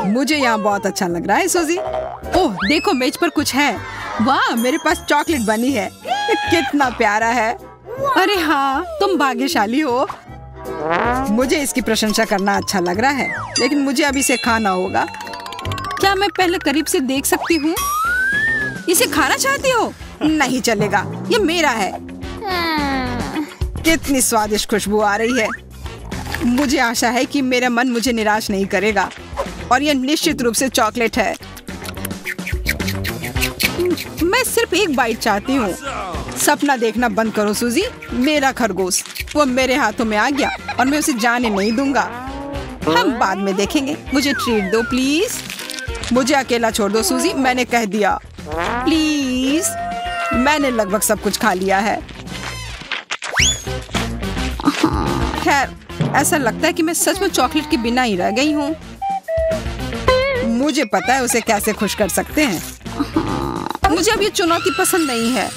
मुझे यहाँ बहुत अच्छा लग रहा है सूजी। ओह देखो मेज पर कुछ है। वाह मेरे पास चॉकलेट बनी है, कितना प्यारा है। अरे हाँ तुम भाग्यशाली हो। मुझे इसकी प्रशंसा करना अच्छा लग रहा है, लेकिन मुझे अब इसे खाना होगा। क्या मैं पहले करीब से देख सकती हूँ? इसे खाना चाहती हो? नहीं चलेगा, ये मेरा है। कितनी स्वादिष्ट खुशबू आ रही है। मुझे आशा है कि मेरा मन मुझे निराश नहीं करेगा, और यह निश्चित रूप से चॉकलेट है। मैं सिर्फ एक बाइट चाहती हूँ। सपना देखना बंद करो सूजी। मेरा खरगोश वो मेरे हाथों में आ गया और मैं उसे जाने नहीं दूंगा। हम बाद में देखेंगे। मुझे ट्रीट दो प्लीज। मुझे अकेला छोड़ दो सूजी, मैंने कह दिया प्लीज। मैंने लगभग सब कुछ खा लिया है। खैर ऐसा लगता है कि मैं सच में चॉकलेट के बिना ही रह गई हूँ। मुझे पता है उसे कैसे खुश कर सकते हैं। मुझे अब ये चुनौती पसंद नहीं है।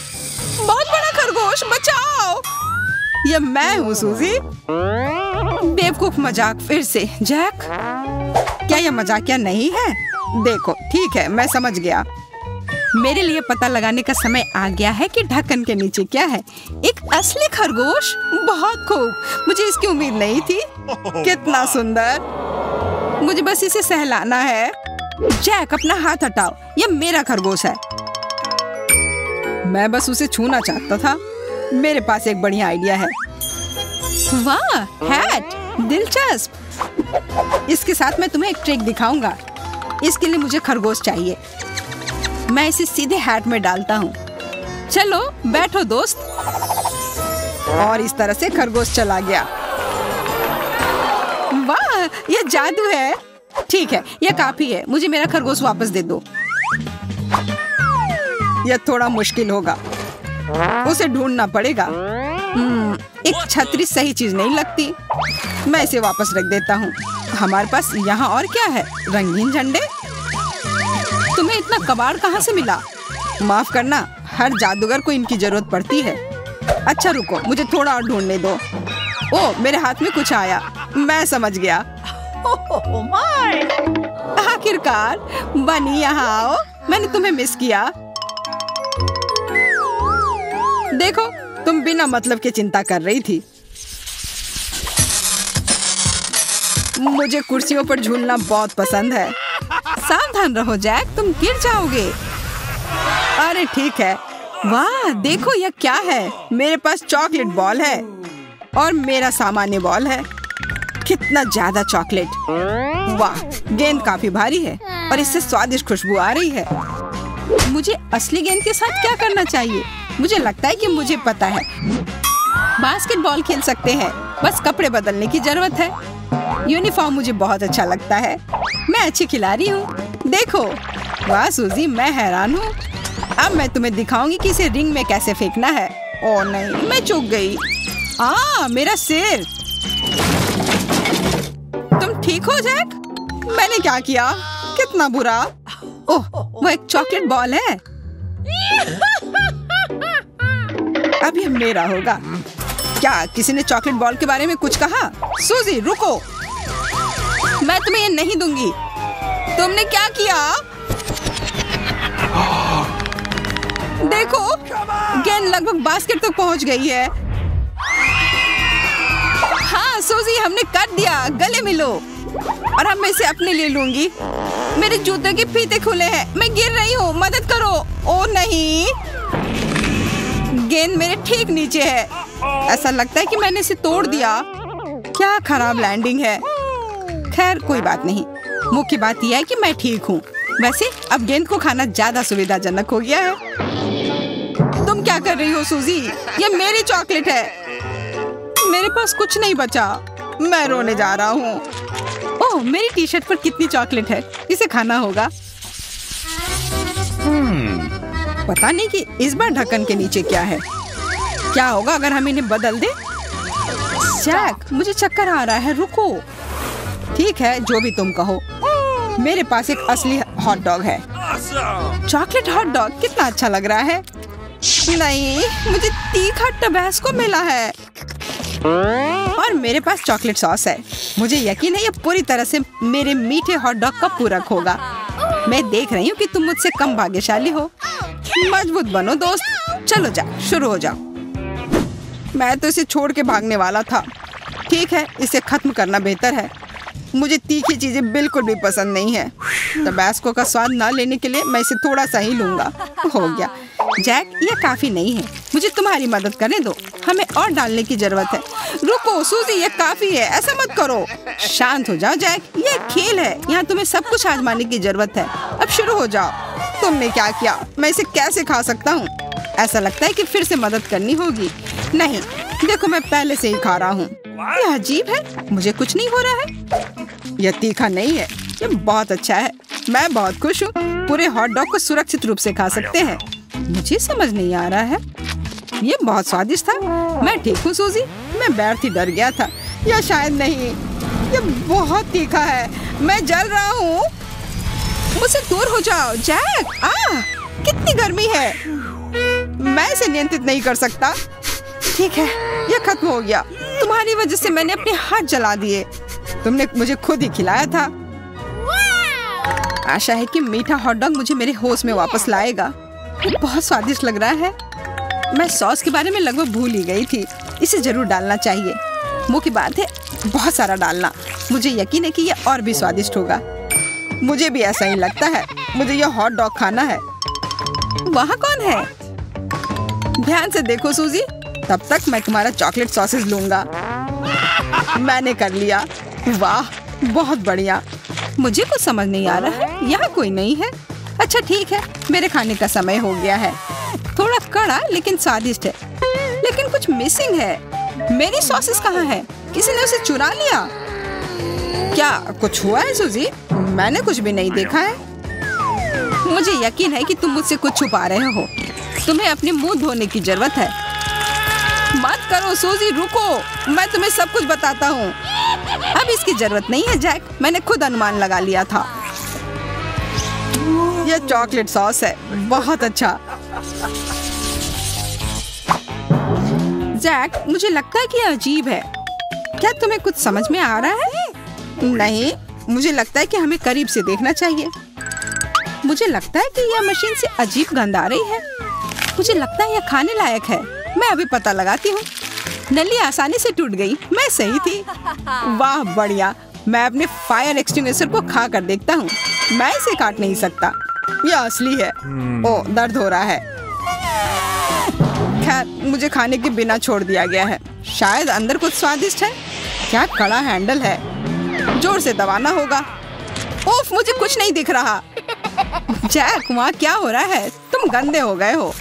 बहुत बड़ा खरगोश बचाओ। ये मैं हूँ सूजी। बेवकूफ मजाक फिर से। जैक क्या यह मजाकिया नहीं है? देखो ठीक है मैं समझ गया। मेरे लिए पता लगाने का समय आ गया है कि ढक्कन के नीचे क्या है। एक असली खरगोश। बहुत खूब, मुझे इसकी उम्मीद नहीं थी। कितना सुंदर। मुझे बस इसे सहलाना है। जैक अपना हाथ हटाओ, ये मेरा खरगोश है। मैं बस उसे छूना चाहता था। मेरे पास एक बढ़िया आइडिया है। वाह हैट, दिलचस्प। इसके साथ मैं तुम्हें एक ट्रिक दिखाऊंगा। इसके लिए मुझे खरगोश चाहिए। मैं इसे सीधे हैट में डालता हूँ। चलो बैठो दोस्त। और इस तरह से खरगोश चला गया। वाह यह जादू है। ठीक है यह काफी है, मुझे मेरा खरगोश वापस दे दो। यह थोड़ा मुश्किल होगा, उसे ढूंढना पड़ेगा। एक छतरी सही चीज नहीं लगती। मैं इसे वापस रख देता हूँ। हमारे पास यहाँ और क्या है? रंगीन झंडे। तुम्हें इतना कबाड़ कहाँ से मिला? माफ करना, हर जादूगर को इनकी जरूरत पड़ती है। अच्छा रुको, मुझे थोड़ा और ढूंढने दो। ओह मेरे हाथ में कुछ आया, मैं समझ गया। आखिरकार बनी यहाँ आओ, मैंने तुम्हें मिस किया। देखो तुम बिना मतलब के चिंता कर रही थी। मुझे कुर्सियों पर झूलना बहुत पसंद है। सावधान रहो जैक, तुम गिर जाओगे। अरे ठीक है। वाह देखो यह क्या है। मेरे पास चॉकलेट बॉल है और मेरा सामान्य बॉल है। कितना ज्यादा चॉकलेट। वाह गेंद काफी भारी है और इससे स्वादिष्ट खुशबू आ रही है। मुझे असली गेंद के साथ क्या करना चाहिए? मुझे लगता है कि मुझे पता है। बास्केटबॉल खेल सकते हैं, बस कपड़े बदलने की जरूरत है। यूनिफॉर्म मुझे बहुत अच्छा लगता है। मैं अच्छी खिलाड़ी हूँ। देखो वाह सूजी, मैं हैरान हूँ। अब मैं तुम्हें दिखाऊंगी कि इसे रिंग में कैसे फेंकना है। ओह नहीं, मैं चूक गई। मेरा सिर। तुम ठीक हो जैक? मैंने क्या किया? कितना बुरा। ओह वो एक चॉकलेट बॉल है। अब ये मेरा होगा। क्या किसी ने चॉकलेट बॉल के बारे में कुछ कहा? सूजी रुको, मैं तुम्हें ये नहीं दूंगी। तुमने क्या किया? देखो गेंद लगभग बास्केट तक पहुंच गई है। हाँ सूजी हमने कर दिया। गले मिलो। और अब मैं इसे अपने लिए लूंगी। मेरे जूते के फीते खुले हैं, मैं गिर रही हूँ, मदद करो। ओ नहीं, गेंद मेरे ठीक नीचे है। ऐसा लगता है कि मैंने इसे तोड़ दिया। क्या खराब लैंडिंग है। खैर कोई बात नहीं, मुख्य बात यह है कि मैं ठीक हूँ। वैसे अब गेंद को खाना ज्यादा सुविधाजनक हो गया है। तुम क्या कर रही हो सूजी? ये मेरी चॉकलेट है। मेरे पास कुछ नहीं बचा, मैं रोने जा रहा हूँ। ओह मेरी टी शर्ट पर कितनी चॉकलेट है, इसे खाना होगा। पता नहीं कि इस बार ढक्कन के नीचे क्या है। क्या होगा अगर हम इन्हें बदल दें? जैक मुझे चक्कर आ रहा है, रुको। ठीक है जो भी तुम कहो। मेरे पास एक असली हॉट डॉग है। चॉकलेट हॉट डॉग कितना अच्छा लग रहा है। नहीं, मुझे तीखा टबैस्को मिला है। और मेरे पास चॉकलेट सॉस है। मुझे यकीन है ये पूरी तरह से मेरे मीठे हॉट डॉग का पूरक होगा। मैं देख रही हूँ कि तुम मुझसे कम भाग्यशाली हो। मजबूत बनो दोस्त। चलो जाओ, शुरू हो जाओ। मैं तो इसे छोड़ के भागने वाला था। ठीक है, इसे खत्म करना बेहतर है। मुझे तीखी चीजें बिल्कुल भी पसंद नहीं है। टबैस्को का स्वाद ना लेने के लिए मैं इसे थोड़ा सा ही लूंगा। हो गया। जैक, ये काफी नहीं है। मुझे तुम्हारी मदद करने दो। हमें और डालने की जरूरत है। रुको सूजी, ये काफी है। ऐसा मत करो। शांत हो जाओ जैक, ये खेल है। यहाँ तुम्हें सब कुछ आजमाने की जरूरत है। अब शुरू हो जाओ। तुमने क्या किया? मैं इसे कैसे खा सकता हूँ? ऐसा लगता है कि फिर से मदद करनी होगी। नहीं, देखो मैं पहले से ही खा रहा हूँ। यह अजीब है। मुझे कुछ नहीं हो रहा है। यह तीखा नहीं है। ये बहुत अच्छा है। मैं बहुत खुश हूँ। पूरे हॉट डॉग को सुरक्षित रूप से खा सकते हैं। मुझे समझ नहीं आ रहा है। ये बहुत स्वादिष्ट था। मैं ठीक हूँ सूजी। मैं बैठ ही डर गया था। या शायद नहीं। ये बहुत तीखा है। मैं जल रहा हूँ। मुझसे दूर हो जाओ जैक। कितनी गर्मी है। मैं इसे नियंत्रित नहीं कर सकता। ठीक है, ये खत्म हो गया। तुम्हारी वजह से मैंने अपने हाथ जला दिए। तुमने मुझे खुद ही खिलाया था। आशा है कि मीठा हॉट डॉग मुझे मेरे होश में वापस लाएगा। ये बहुत स्वादिष्ट लग रहा है। मैं सॉस के बारे में लगभग भूल ही गई थी। इसे जरूर डालना चाहिए। मुंह की बात है, बहुत सारा डालना। मुझे यकीन है कि यह और भी स्वादिष्ट होगा। मुझे भी ऐसा ही लगता है। मुझे यह हॉट डॉग खाना है। वहाँ कौन है? ध्यान से देखो सूजी। तब तक मैं तुम्हारा चॉकलेट सॉसेज लूंगा। मैंने कर लिया। वाह, बहुत बढ़िया। मुझे कुछ समझ नहीं आ रहा है। यहाँ कोई नहीं है। अच्छा ठीक है, मेरे खाने का समय हो गया है। थोड़ा कड़ा लेकिन स्वादिष्ट है। लेकिन कुछ मिसिंग है। मेरी सॉसेस कहाँ है? किसी ने उसे चुरा लिया क्या? कुछ हुआ है सूजी? मैंने कुछ भी नहीं देखा है। मुझे यकीन है कि तुम मुझसे कुछ छुपा रहे हो। तुम्हें अपने मुंह धोने की जरूरत है। मत करो सूजी, रुको। मैं तुम्हें सब कुछ बताता हूँ। अब इसकी जरूरत नहीं है जैक। मैंने खुद अनुमान लगा लिया था। यह चॉकलेट सॉस है। बहुत अच्छा। जैक, मुझे लगता है कि यह अजीब है। क्या तुम्हें कुछ समझ में आ रहा है? नहीं, मुझे लगता है कि हमें करीब से देखना चाहिए। मुझे लगता है कि यह मशीन से अजीब गंध आ रही है। मुझे लगता है यह खाने लायक है। मैं अभी पता लगाती हूँ। नली आसानी से टूट गई। मैं सही थी। वाह बढ़िया। मैं अपने फायर एक्सटिंग्विशर को खा कर देखता हूँ। मैं इसे काट नहीं सकता। यह असली है। ओह, दर्द हो रहा है। खैर, मुझे खाने के बिना छोड़ दिया गया है। शायद अंदर कुछ स्वादिष्ट है। क्या कड़ा हैंडल है। जोर से दबाना होगा। ओफ, मुझे कुछ नहीं दिख रहा। जैक, वहाँ क्या हो रहा है? तुम गंदे हो गए हो।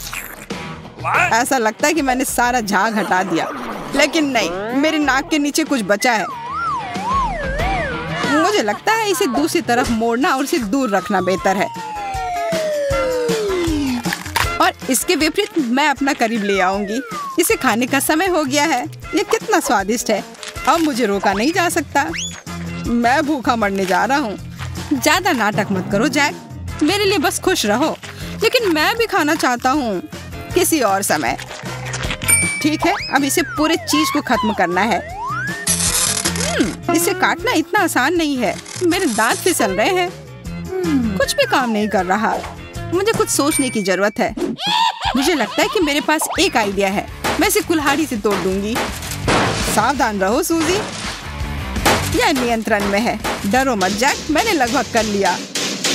ऐसा लगता है कि मैंने सारा झाग हटा दिया, लेकिन नहीं, मेरी नाक के नीचे कुछ बचा है। मुझे लगता है इसे दूसरी तरफ मोड़ना और इसे दूर रखना बेहतर है। और इसके विपरीत मैं अपना करीब ले आऊंगी। इसे खाने का समय हो गया है। ये कितना स्वादिष्ट है। अब मुझे रोका नहीं जा सकता। मैं भूखा मरने जा रहा हूँ। ज्यादा नाटक मत करो जैक। मेरे लिए बस खुश रहो। लेकिन मैं भी खाना चाहता हूँ, किसी और समय। ठीक है, अब इसे पूरे चीज को खत्म करना है। इसे काटना इतना आसान नहीं है। मेरे दांत फिसल रहे हैं। कुछ भी काम नहीं कर रहा। मुझे कुछ सोचने की जरूरत है। मुझे लगता है कि मेरे पास एक आइडिया है। मैं इसे कुल्हाड़ी से तोड़ दूंगी। सावधान रहो सूजी, यह नियंत्रण में है। डरो मत जैक, मैंने लगभग कर लिया।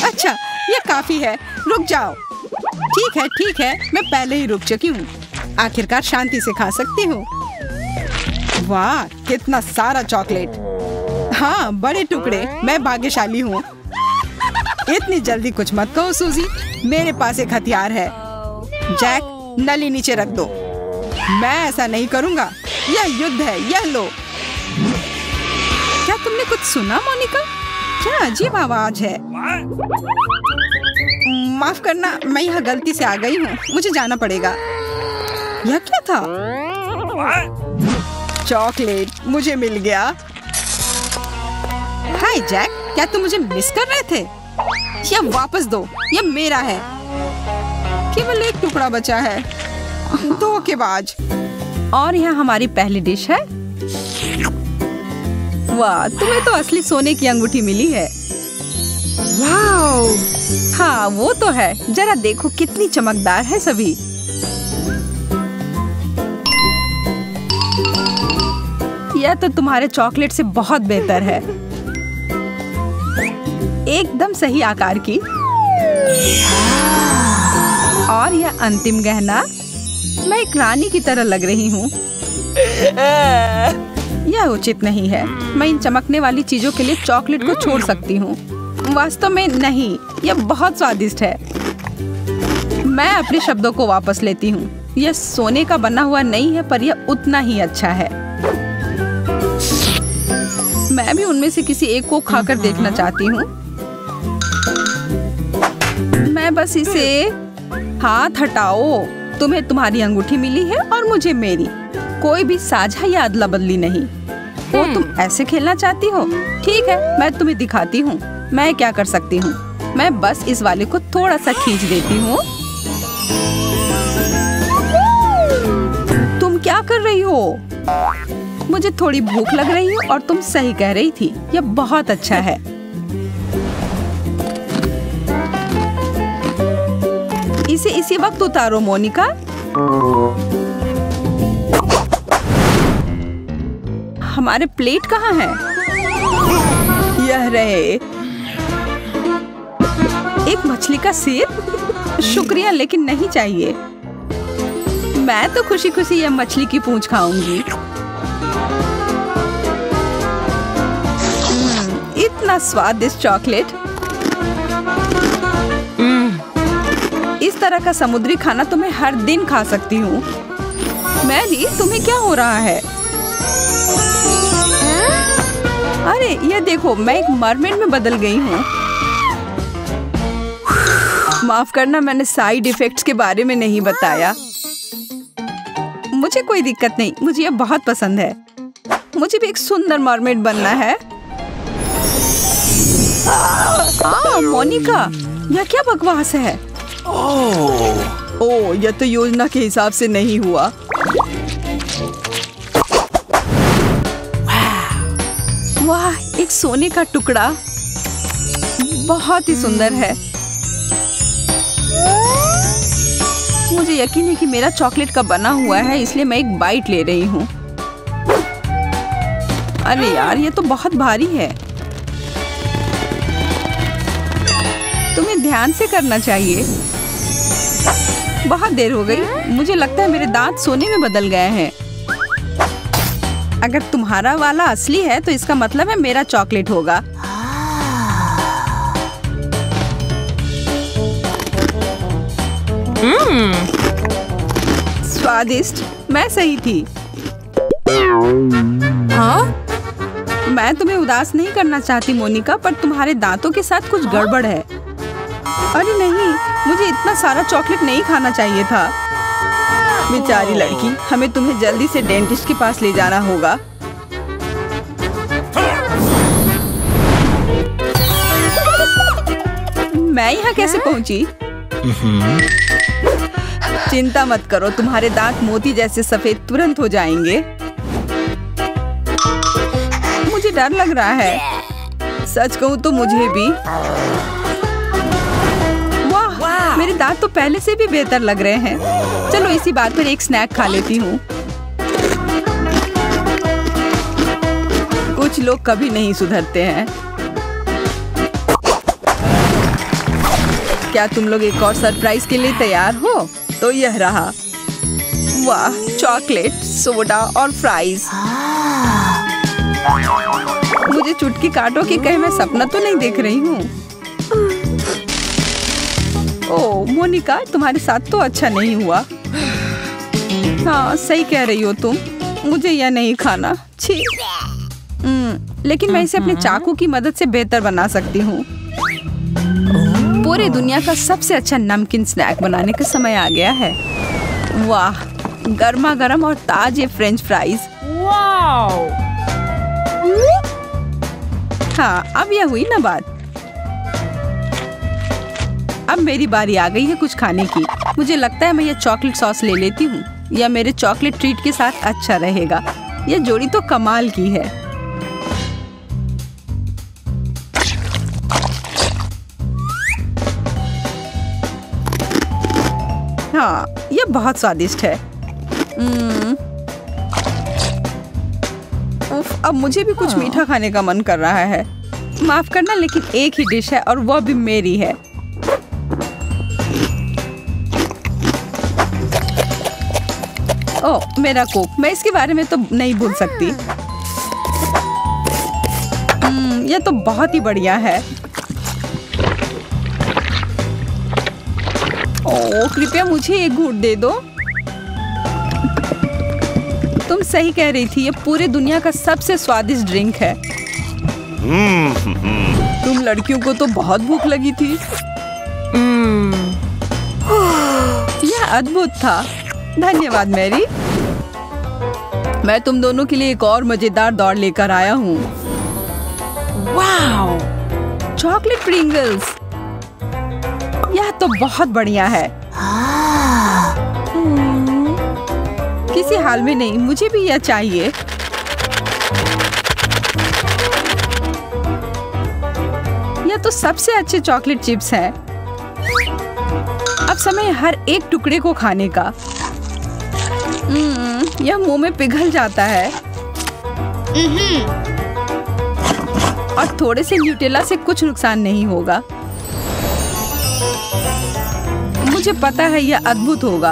अच्छा, यह काफी है। रुक जाओ। ठीक है, मैं पहले ही रुक चुकी हूँ। आखिरकार शांति से खा सकती हूँ। वाह, कितना सारा चॉकलेट। हाँ, बड़े टुकड़े। मैं भाग्यशाली हूँ। इतनी जल्दी कुछ मत कहो सूजी। मेरे पास एक हथियार है। जैक, नली नीचे रख दो। मैं ऐसा नहीं करूँगा। यह युद्ध है। यह लो। क्या तुमने कुछ सुना मोनिका? क्या अजीब आवाज है। माफ करना, मैं यहाँ गलती से आ गई हूँ। मुझे जाना पड़ेगा। यह क्या था? चॉकलेट मुझे मिल गया। हाय जैक, क्या तुम मुझे मिस कर रहे थे? यह वापस दो। यह मेरा है। केवल एक टुकड़ा बचा है। धोखेबाज। और यह हमारी पहली डिश है। वाह, तुम्हें तो असली सोने की अंगूठी मिली है। वाओ! हाँ, वो तो है। जरा देखो कितनी चमकदार है सभी। यह तो तुम्हारे चॉकलेट से बहुत बेहतर है। एकदम सही आकार की। और यह अंतिम गहना, मैं एक रानी की तरह लग रही हूँ। यह उचित नहीं है। मैं इन चमकने वाली चीजों के लिए चॉकलेट को छोड़ सकती हूँ। वास्तव में नहीं, यह बहुत स्वादिष्ट है। मैं अपने शब्दों को वापस लेती हूँ। यह सोने का बना हुआ नहीं है, पर यह उतना ही अच्छा है। मैं भी उनमें से किसी एक को खाकर देखना चाहती हूँ। मैं बस इसे हाथ हटाओ। तुम्हें तुम्हारी अंगूठी मिली है और मुझे मेरी। कोई भी साझा या अदला बदली नहीं। ओ, तुम ऐसे खेलना चाहती हो? ठीक है, मैं तुम्हें दिखाती हूँ मैं क्या कर सकती हूँ। मैं बस इस वाले को थोड़ा सा खींच देती हूँ। तुम क्या कर रही हो? मुझे थोड़ी भूख लग रही है और तुम सही कह रही थी। यह बहुत अच्छा है। इसे इसी वक्त उतारो मोनिका। हमारे प्लेट कहाँ है? यह रहे। एक मछली का सिर? शुक्रिया, लेकिन नहीं चाहिए। मैं तो खुशी खुशी यह मछली की पूंछ खाऊंगी। इतना स्वादिष्ट चॉकलेट। इस तरह का समुद्री खाना तो मैं हर दिन खा सकती हूँ। मैरी, तुम्हें क्या हो रहा है? अरे ये देखो, मैं एक मरमेड में बदल गई हूँ। माफ करना, मैंने साइड इफेक्ट्स के बारे में नहीं बताया। मुझे कोई दिक्कत नहीं, मुझे यह बहुत पसंद है। मुझे भी एक सुंदर मरमेड बनना है। मोनिका, यह क्या बकवास है? ओह, यह तो योजना के हिसाब से नहीं हुआ। वाह, एक सोने का टुकड़ा। बहुत ही सुंदर है। मुझे यकीन है कि मेरा चॉकलेट का बना हुआ है, इसलिए मैं एक बाइट ले रही हूँ। अरे यार, ये तो बहुत भारी है। तुम्हें ध्यान से करना चाहिए। बहुत देर हो गई। मुझे लगता है मेरे दांत सोने में बदल गए हैं। अगर तुम्हारा वाला असली है तो इसका मतलब है मेरा चॉकलेट होगा। स्वादिष्ट। मैं सही थी। हाँ? मैं तुम्हें उदास नहीं करना चाहती मोनिका, पर तुम्हारे दांतों के साथ कुछ गड़बड़ है। अरे नहीं, मुझे इतना सारा चॉकलेट नहीं खाना चाहिए था। बेचारी लड़की, हमें तुम्हें जल्दी से डेंटिस्ट के पास ले जाना होगा। मैं यहाँ कैसे पहुँची? चिंता मत करो, तुम्हारे दांत मोती जैसे सफेद तुरंत हो जाएंगे। मुझे डर लग रहा है। सच कहूँ तो मुझे भी। वाह, मेरे दांत तो पहले से भी बेहतर लग रहे हैं। चलो इसी बात पर एक स्नैक खा लेती हूँ। कुछ लोग कभी नहीं सुधरते हैं। क्या तुम लोग एक और सरप्राइज के लिए तैयार हो? तो यह रहा। वाह, चॉकलेट, सोडा और फ्राइज। मुझे चुटकी काटो कि कहीं मैं सपना तो नहीं देख रही हूँ। ओह मोनिका, तुम्हारे साथ तो अच्छा नहीं हुआ। हाँ, सही कह रही हो तुम। मुझे यह नहीं खाना। छी। लेकिन मैं इसे अपने चाकू की मदद से बेहतर बना सकती हूँ। पूरी दुनिया का सबसे अच्छा नमकीन स्नैक बनाने का समय आ गया है। वाह, गर्मा गर्म और ताजे फ्रेंच फ्राइज। वाओ! हाँ, अब यह हुई ना बात। अब मेरी बारी आ गई है कुछ खाने की। मुझे लगता है मैं यह चॉकलेट सॉस ले लेती हूँ। यह मेरे चॉकलेट ट्रीट के साथ अच्छा रहेगा। यह जोड़ी तो कमाल की है। हाँ, ये बहुत स्वादिष्ट है। उफ, अब मुझे भी कुछ मीठा खाने का मन कर रहा है। माफ करना, लेकिन एक ही डिश है और वो भी मेरी है। ओह, मेरा कोक, मैं इसके बारे में तो नहीं भूल सकती। यह तो बहुत ही बढ़िया है। ओह, कृपया मुझे एक घूंट दे दो। तुम सही कह रही थी, ये पूरी दुनिया का सबसे स्वादिष्ट ड्रिंक है। तुम लड़कियों को तो बहुत भूख लगी थी। यह अद्भुत था। धन्यवाद मैरी। मैं तुम दोनों के लिए एक और मजेदार दौड़ लेकर आया हूँ। वाओ! चॉकलेट प्रिंगल्स, यह तो बहुत बढ़िया है। किसी हाल में नहीं, मुझे भी यह चाहिए। यह तो सबसे अच्छे चॉकलेट चिप्स हैं। अब समय हर एक टुकड़े को खाने का। यह मुंह में पिघल जाता है। और थोड़े से न्यूटेला से कुछ नुकसान नहीं होगा। मुझे पता है यह अद्भुत होगा।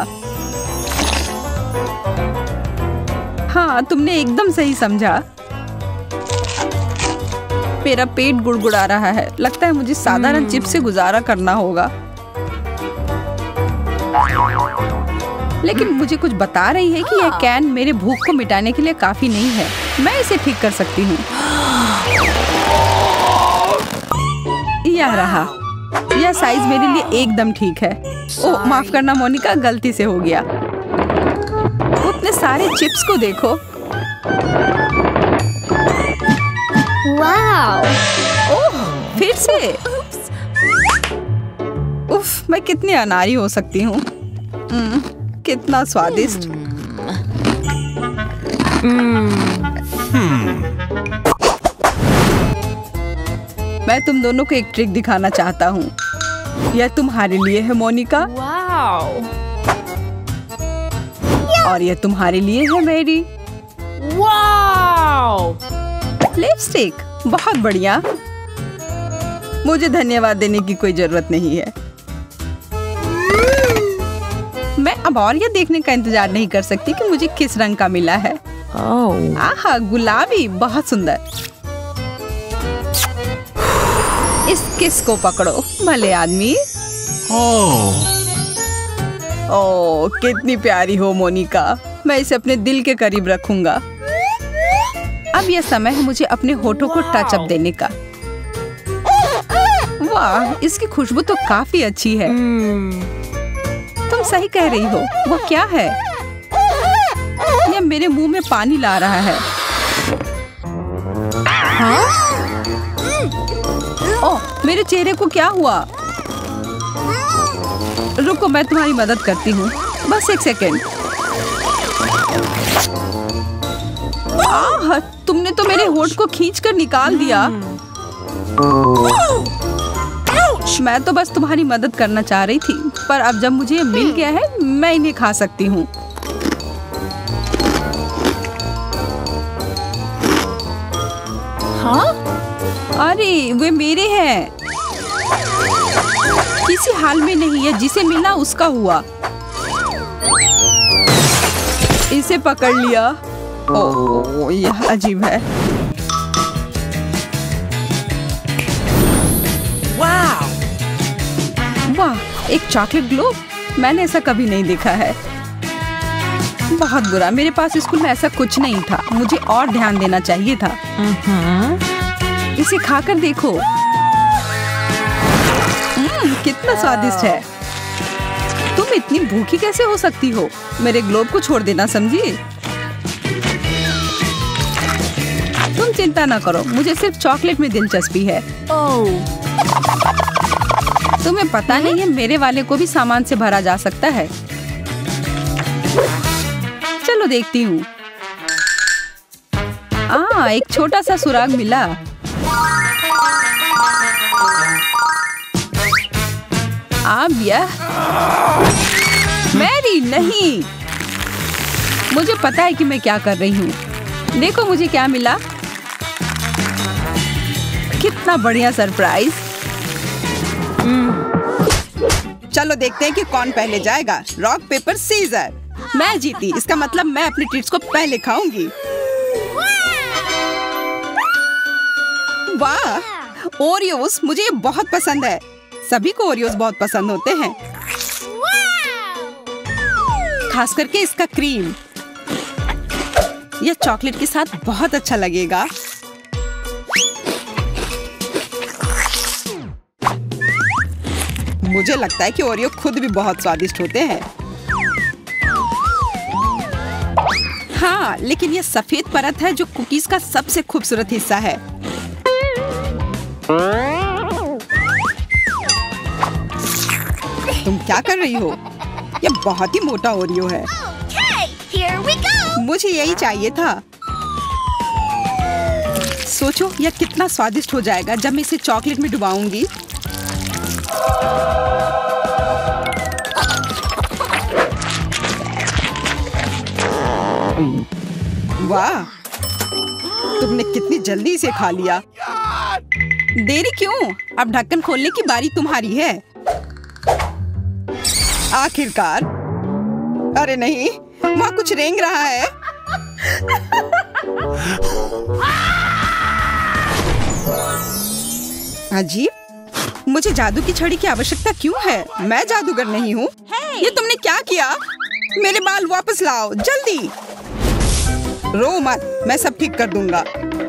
हाँ, तुमने एकदम सही समझा। मेरा पेट गुड़गुड़ा रहा है। लगता है मुझे साधारण चिप्स से गुजारा करना होगा। लेकिन मुझे कुछ बता रही है कि यह कैन मेरे भूख को मिटाने के लिए काफी नहीं है। मैं इसे ठीक कर सकती हूँ। यह रहा। यह साइज मेरे लिए एकदम ठीक है। ओह, माफ करना मोनिका, गलती से हो गया। उतने सारे चिप्स को देखो। वाओ! ओह, फिर से। उफ, मैं कितनी अनाड़ी हो सकती हूँ। कितना स्वादिष्ट। मैं तुम दोनों को एक ट्रिक दिखाना चाहता हूँ। यह तुम्हारे लिए है मोनिका। वाओ! और यह तुम्हारे लिए है मैरी। वाओ! लिपस्टिक, बहुत बढ़िया। मुझे धन्यवाद देने की कोई जरूरत नहीं है। मैं अब और यह देखने का इंतजार नहीं कर सकती कि मुझे किस रंग का मिला है। आहा, गुलाबी, बहुत सुंदर। इस किस को पकड़ो, भले आदमी। ओह, कितनी प्यारी हो मोनिका। मैं इसे अपने दिल के करीब रखूंगा। अब यह समय है मुझे अपने होठों को टच अप देने का। वाह, इसकी खुशबू तो काफी अच्छी है। तुम सही कह रही हो। वो क्या है? यह मेरे मुंह में पानी ला रहा है। हाँ? ओह, मेरे चेहरे को क्या हुआ? रुको, मैं तुम्हारी मदद करती हूँ। बस एक सेकेंड। आह, तुमने तो मेरे होठ को खींचकर निकाल दिया। मैं तो बस तुम्हारी मदद करना चाह रही थी, पर अब जब मुझे ये मिल गया है, मैं इन्हें खा सकती हूँ। हाँ? अरे, वे मेरे हैं। किसी हाल में नहीं है। जिसे मिला उसका हुआ। इसे पकड़ लिया। ओह, यह अजीब है। वाह, एक चॉकलेट ग्लोब। मैंने ऐसा कभी नहीं देखा है। बहुत बुरा, मेरे पास स्कूल में ऐसा कुछ नहीं था। मुझे और ध्यान देना चाहिए था। इसे खाकर देखो। कितना स्वादिष्ट है। तुम इतनी भूखी कैसे हो सकती हो? मेरे ग्लोब को छोड़ देना, समझी? तुम चिंता ना करो, मुझे सिर्फ चॉकलेट में दिलचस्पी है। तुम्हें पता नहीं है, मेरे वाले को भी सामान से भरा जा सकता है। चलो देखती हूँ। एक छोटा सा सुराग मिला। अब यह मैरी नहीं, मुझे पता है कि मैं क्या कर रही हूँ। देखो मुझे क्या मिला, कितना बढ़िया सरप्राइज। चलो देखते हैं कि कौन पहले जाएगा। Rock paper scissor. मैं जीती, इसका मतलब मैं अपनी ट्रीट्स को पहले खाऊंगी। वाह, ओरियोस, मुझे ये बहुत पसंद है। सभी को ओरियोस बहुत पसंद होते हैं, खास करके इसका क्रीम। यह चॉकलेट के साथ बहुत अच्छा लगेगा। मुझे लगता है कि ओरियो खुद भी बहुत स्वादिष्ट होते हैं। हाँ, लेकिन यह सफेद परत है जो कुकीज का सबसे खूबसूरत हिस्सा है। तुम क्या कर रही हो? यह बहुत ही मोटा ओरियो है। मुझे यही चाहिए था। सोचो यह कितना स्वादिष्ट हो जाएगा जब मैं इसे चॉकलेट में डुबाऊंगी। वाह, तुमने कितनी जल्दी इसे खा लिया। देरी क्यों? अब ढक्कन खोलने की बारी तुम्हारी है। आखिरकार। अरे नहीं, वहाँ कुछ रेंग रहा है। अजीब, मुझे जादू की छड़ी की आवश्यकता क्यों है? मैं जादूगर नहीं हूँ। ये तुमने क्या किया? मेरे बाल वापस लाओ जल्दी। रो मत, मैं सब ठीक कर दूंगा।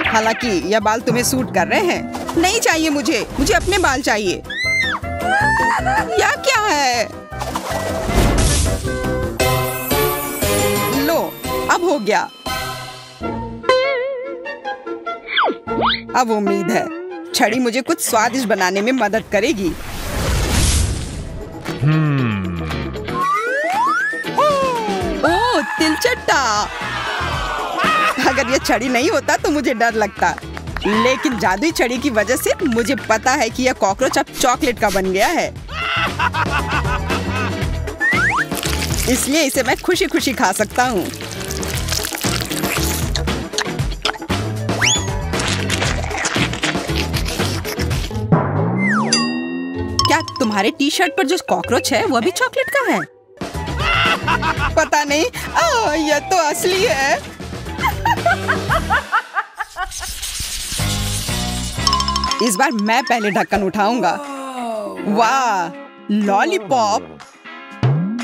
हालांकि यह बाल तुम्हें सूट कर रहे हैं। नहीं चाहिए मुझे अपने बाल चाहिए। यह क्या है? लो, अब हो गया। अब उम्मीद है छड़ी मुझे कुछ स्वादिष्ट बनाने में मदद करेगी। ओह, तिलचट्टा। अगर ये छड़ी नहीं होता तो मुझे डर लगता, लेकिन जादुई छड़ी की वजह से मुझे पता है कि यह कॉकरोच अब चॉकलेट का बन गया है। इसलिए इसे मैं खुशी खुशी खा सकता हूँ। क्या तुम्हारे टी शर्ट पर जो कॉकरोच है वह भी चॉकलेट का है? पता नहीं। यह तो असली है। इस बार मैं पहले ढक्कन उठाऊंगा। वाह, लॉलीपॉप।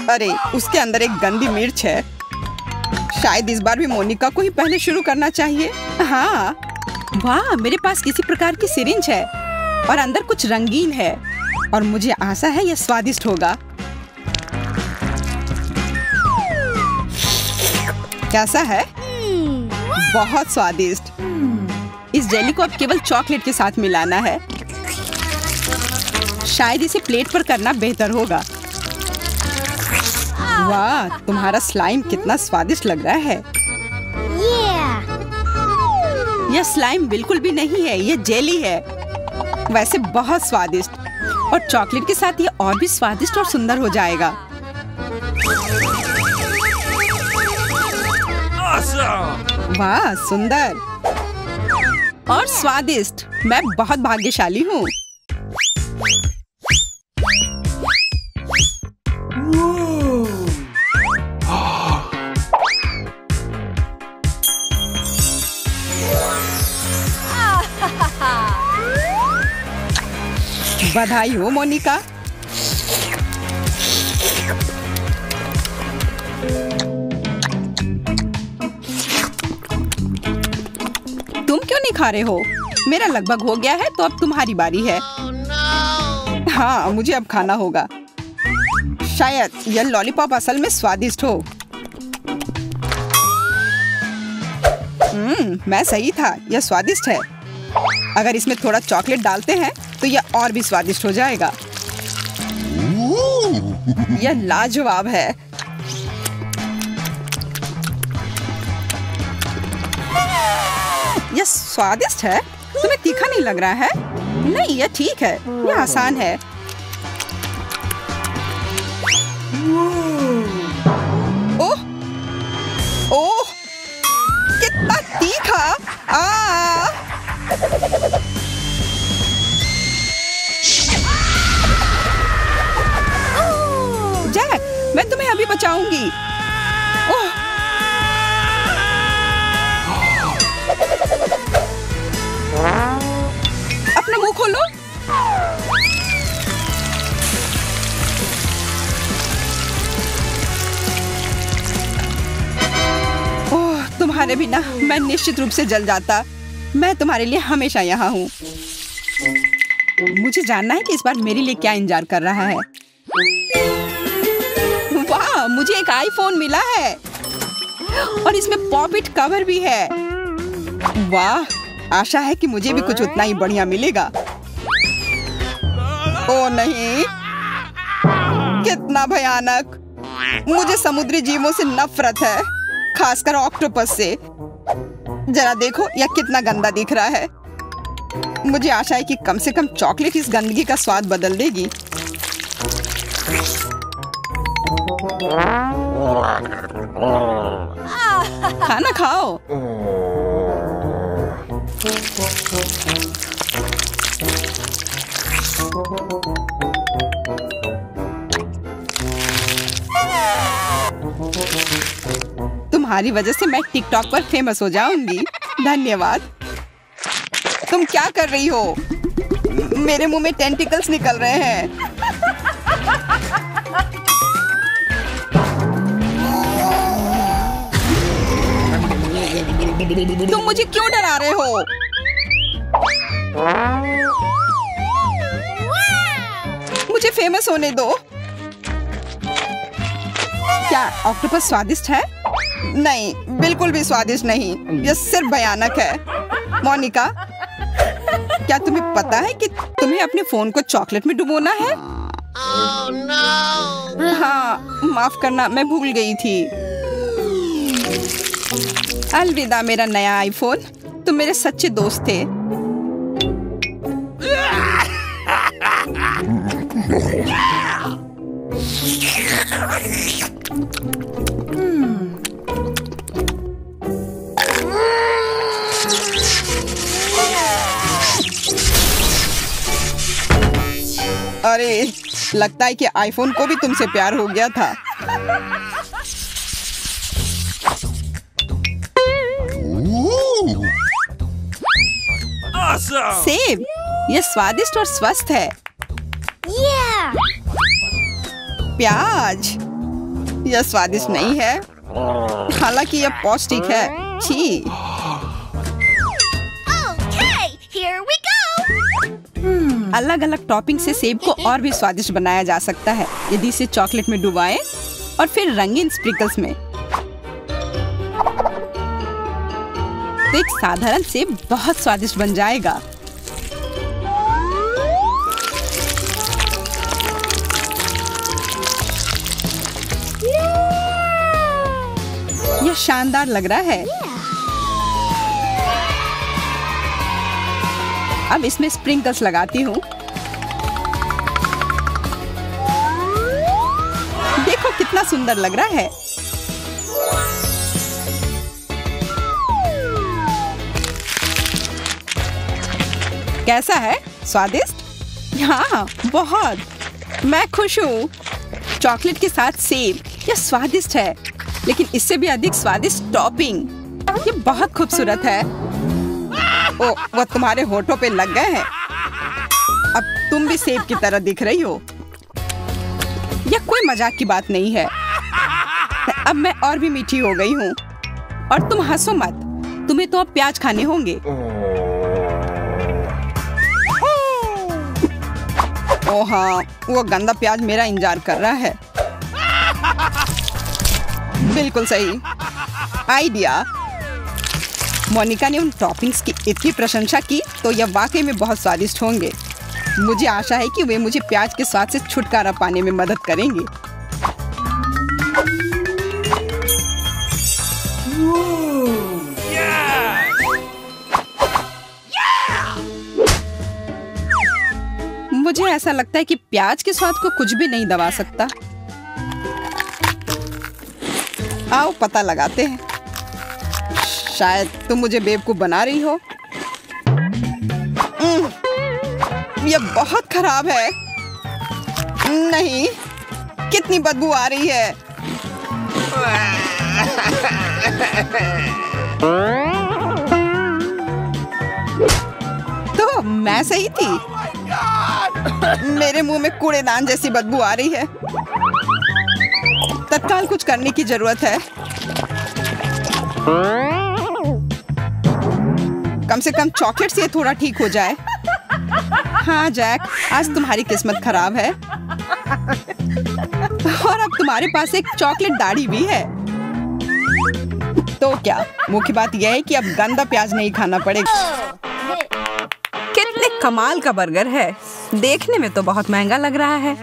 अरे, उसके अंदर एक गंदी मिर्च है। शायद इस बार भी मोनिका को ही पहले शुरू करना चाहिए। हाँ, वाह, मेरे पास किसी प्रकार की सिरिंज है और अंदर कुछ रंगीन है और मुझे आशा है यह स्वादिष्ट होगा। कैसा है? बहुत स्वादिष्ट। इस जेली को अब केवल चॉकलेट के साथ मिलाना है। शायद इसे प्लेट पर करना बेहतर होगा। वाह, तुम्हारा स्लाइम कितना स्वादिष्ट लग रहा है। यह स्लाइम बिल्कुल भी नहीं है, यह जेली है। वैसे बहुत स्वादिष्ट, और चॉकलेट के साथ यह और भी स्वादिष्ट और सुंदर हो जाएगा। वाह, सुंदर और स्वादिष्ट। मैं बहुत भाग्यशाली हूँ। बधाई हो मोनिका। तुम क्यों नहीं खा रहे हो? मेरा लगभग हो गया है, तो अब तुम्हारी बारी है। हाँ, मुझे अब खाना होगा। शायद यह लॉलीपॉप असल में स्वादिष्ट हो। मैं सही था, यह स्वादिष्ट है। अगर इसमें थोड़ा चॉकलेट डालते हैं तो यह और भी स्वादिष्ट हो जाएगा। यह लाजवाब है। यह स्वादिष्ट है। तुम्हें तीखा नहीं लग रहा है? नहीं, यह ठीक है, यह आसान है। तीखा। जैक, मैं तुम्हें अभी बचाऊंगी। ओह, अपना मुंह खोलो। ओह, तुम्हारे बिना मैं निश्चित रूप से जल जाता। मैं तुम्हारे लिए हमेशा यहाँ हूँ। मुझे जानना है कि इस बार मेरे लिए क्या इंतजार कर रहा है। वाह, मुझे एक आईफोन मिला है और इसमें पॉप-इट कवर भी है। वाह, आशा है कि मुझे भी कुछ उतना ही बढ़िया मिलेगा। ओ नहीं, कितना भयानक। मुझे समुद्री जीवों से नफरत है, खासकर ऑक्टोपस से। जरा देखो यह कितना गंदा दिख रहा है। मुझे आशा है कि कम से कम चॉकलेट इस गंदगी का स्वाद बदल देगी। खाना खाओ। तुम्हारी वजह से मैं टिकटॉक पर फेमस हो जाऊंगी। धन्यवाद। तुम क्या कर रही हो? मेरे मुंह में टेंटिकल्स निकल रहे हैं। तुम मुझे क्यों डरा रहे हो? मुझे फेमस होने दो। क्या ऑक्टोपस स्वादिष्ट है? नहीं, बिल्कुल भी स्वादिष्ट नहीं। यह सिर्फ भयानक है। मोनिका, क्या तुम्हें पता है कि तुम्हें अपने फोन को चॉकलेट में डुबोना है? Oh, no. हाँ, माफ करना, मैं भूल गई थी। अलविदा मेरा नया आईफोन। तुम मेरे सच्चे दोस्त थे। अरे, लगता है कि आईफोन को भी तुमसे प्यार हो गया था। Awesome! सेब, यह स्वादिष्ट और स्वस्थ है। प्याज, यह स्वादिष्ट नहीं है, हालांकि यह पौष्टिक है। छी। अलग अलग टॉपिंग से सेब को और भी स्वादिष्ट बनाया जा सकता है यदि इसे चॉकलेट में डुबाएं और फिर रंगीन स्प्रिंकल्स में। तो एक साधारण सेब बहुत स्वादिष्ट बन जाएगा। यह शानदार लग रहा है। अब इसमें स्प्रिंकल्स लगाती हूँ। देखो कितना सुंदर लग रहा है। कैसा है? स्वादिष्ट? हाँ, बहुत। मैं खुश हूँ। चॉकलेट के साथ सेब, यह स्वादिष्ट है, लेकिन इससे भी अधिक स्वादिष्ट टॉपिंग। ये बहुत खूबसूरत है। ओ, वो तुम्हारे होठों पे लग गए हैं। अब तुम भी सेब की तरह दिख रही हो। यह कोई मजाक की बात नहीं है। अब मैं और भी मीठी हो गई हूँ। और तुम हंसो मत, तुम्हें तो अब प्याज खाने होंगे। ओह हाँ, वो गंदा प्याज मेरा इंतजार कर रहा है। बिल्कुल सही आइडिया। मोनिका ने उन टॉपिंग्स की इतनी प्रशंसा की तो यह वाकई में बहुत स्वादिष्ट होंगे। मुझे आशा है कि वे मुझे प्याज के स्वाद से छुटकारा पाने में मदद करेंगे। मुझे ऐसा लगता है कि प्याज के स्वाद को कुछ भी नहीं दबा सकता। आओ पता लगाते हैं। शायद तुम मुझे बेवकूफ बना रही हो। यह बहुत खराब है। नहीं, कितनी बदबू आ रही है। तो मैं सही थी। मेरे मुंह में कूड़ेदान जैसी बदबू आ रही है। तत्काल कुछ करने की जरूरत है। कम से कम चॉकलेट से थोड़ा ठीक हो जाए। हाँ जैक, आज तुम्हारी किस्मत खराब है और अब तुम्हारे पास एक चॉकलेट दाढ़ी भी है। तो क्या, मुख्य बात यह है कि अब गंदा प्याज नहीं खाना पड़ेगा। कितने कमाल का बर्गर है। देखने में तो बहुत महंगा लग रहा है।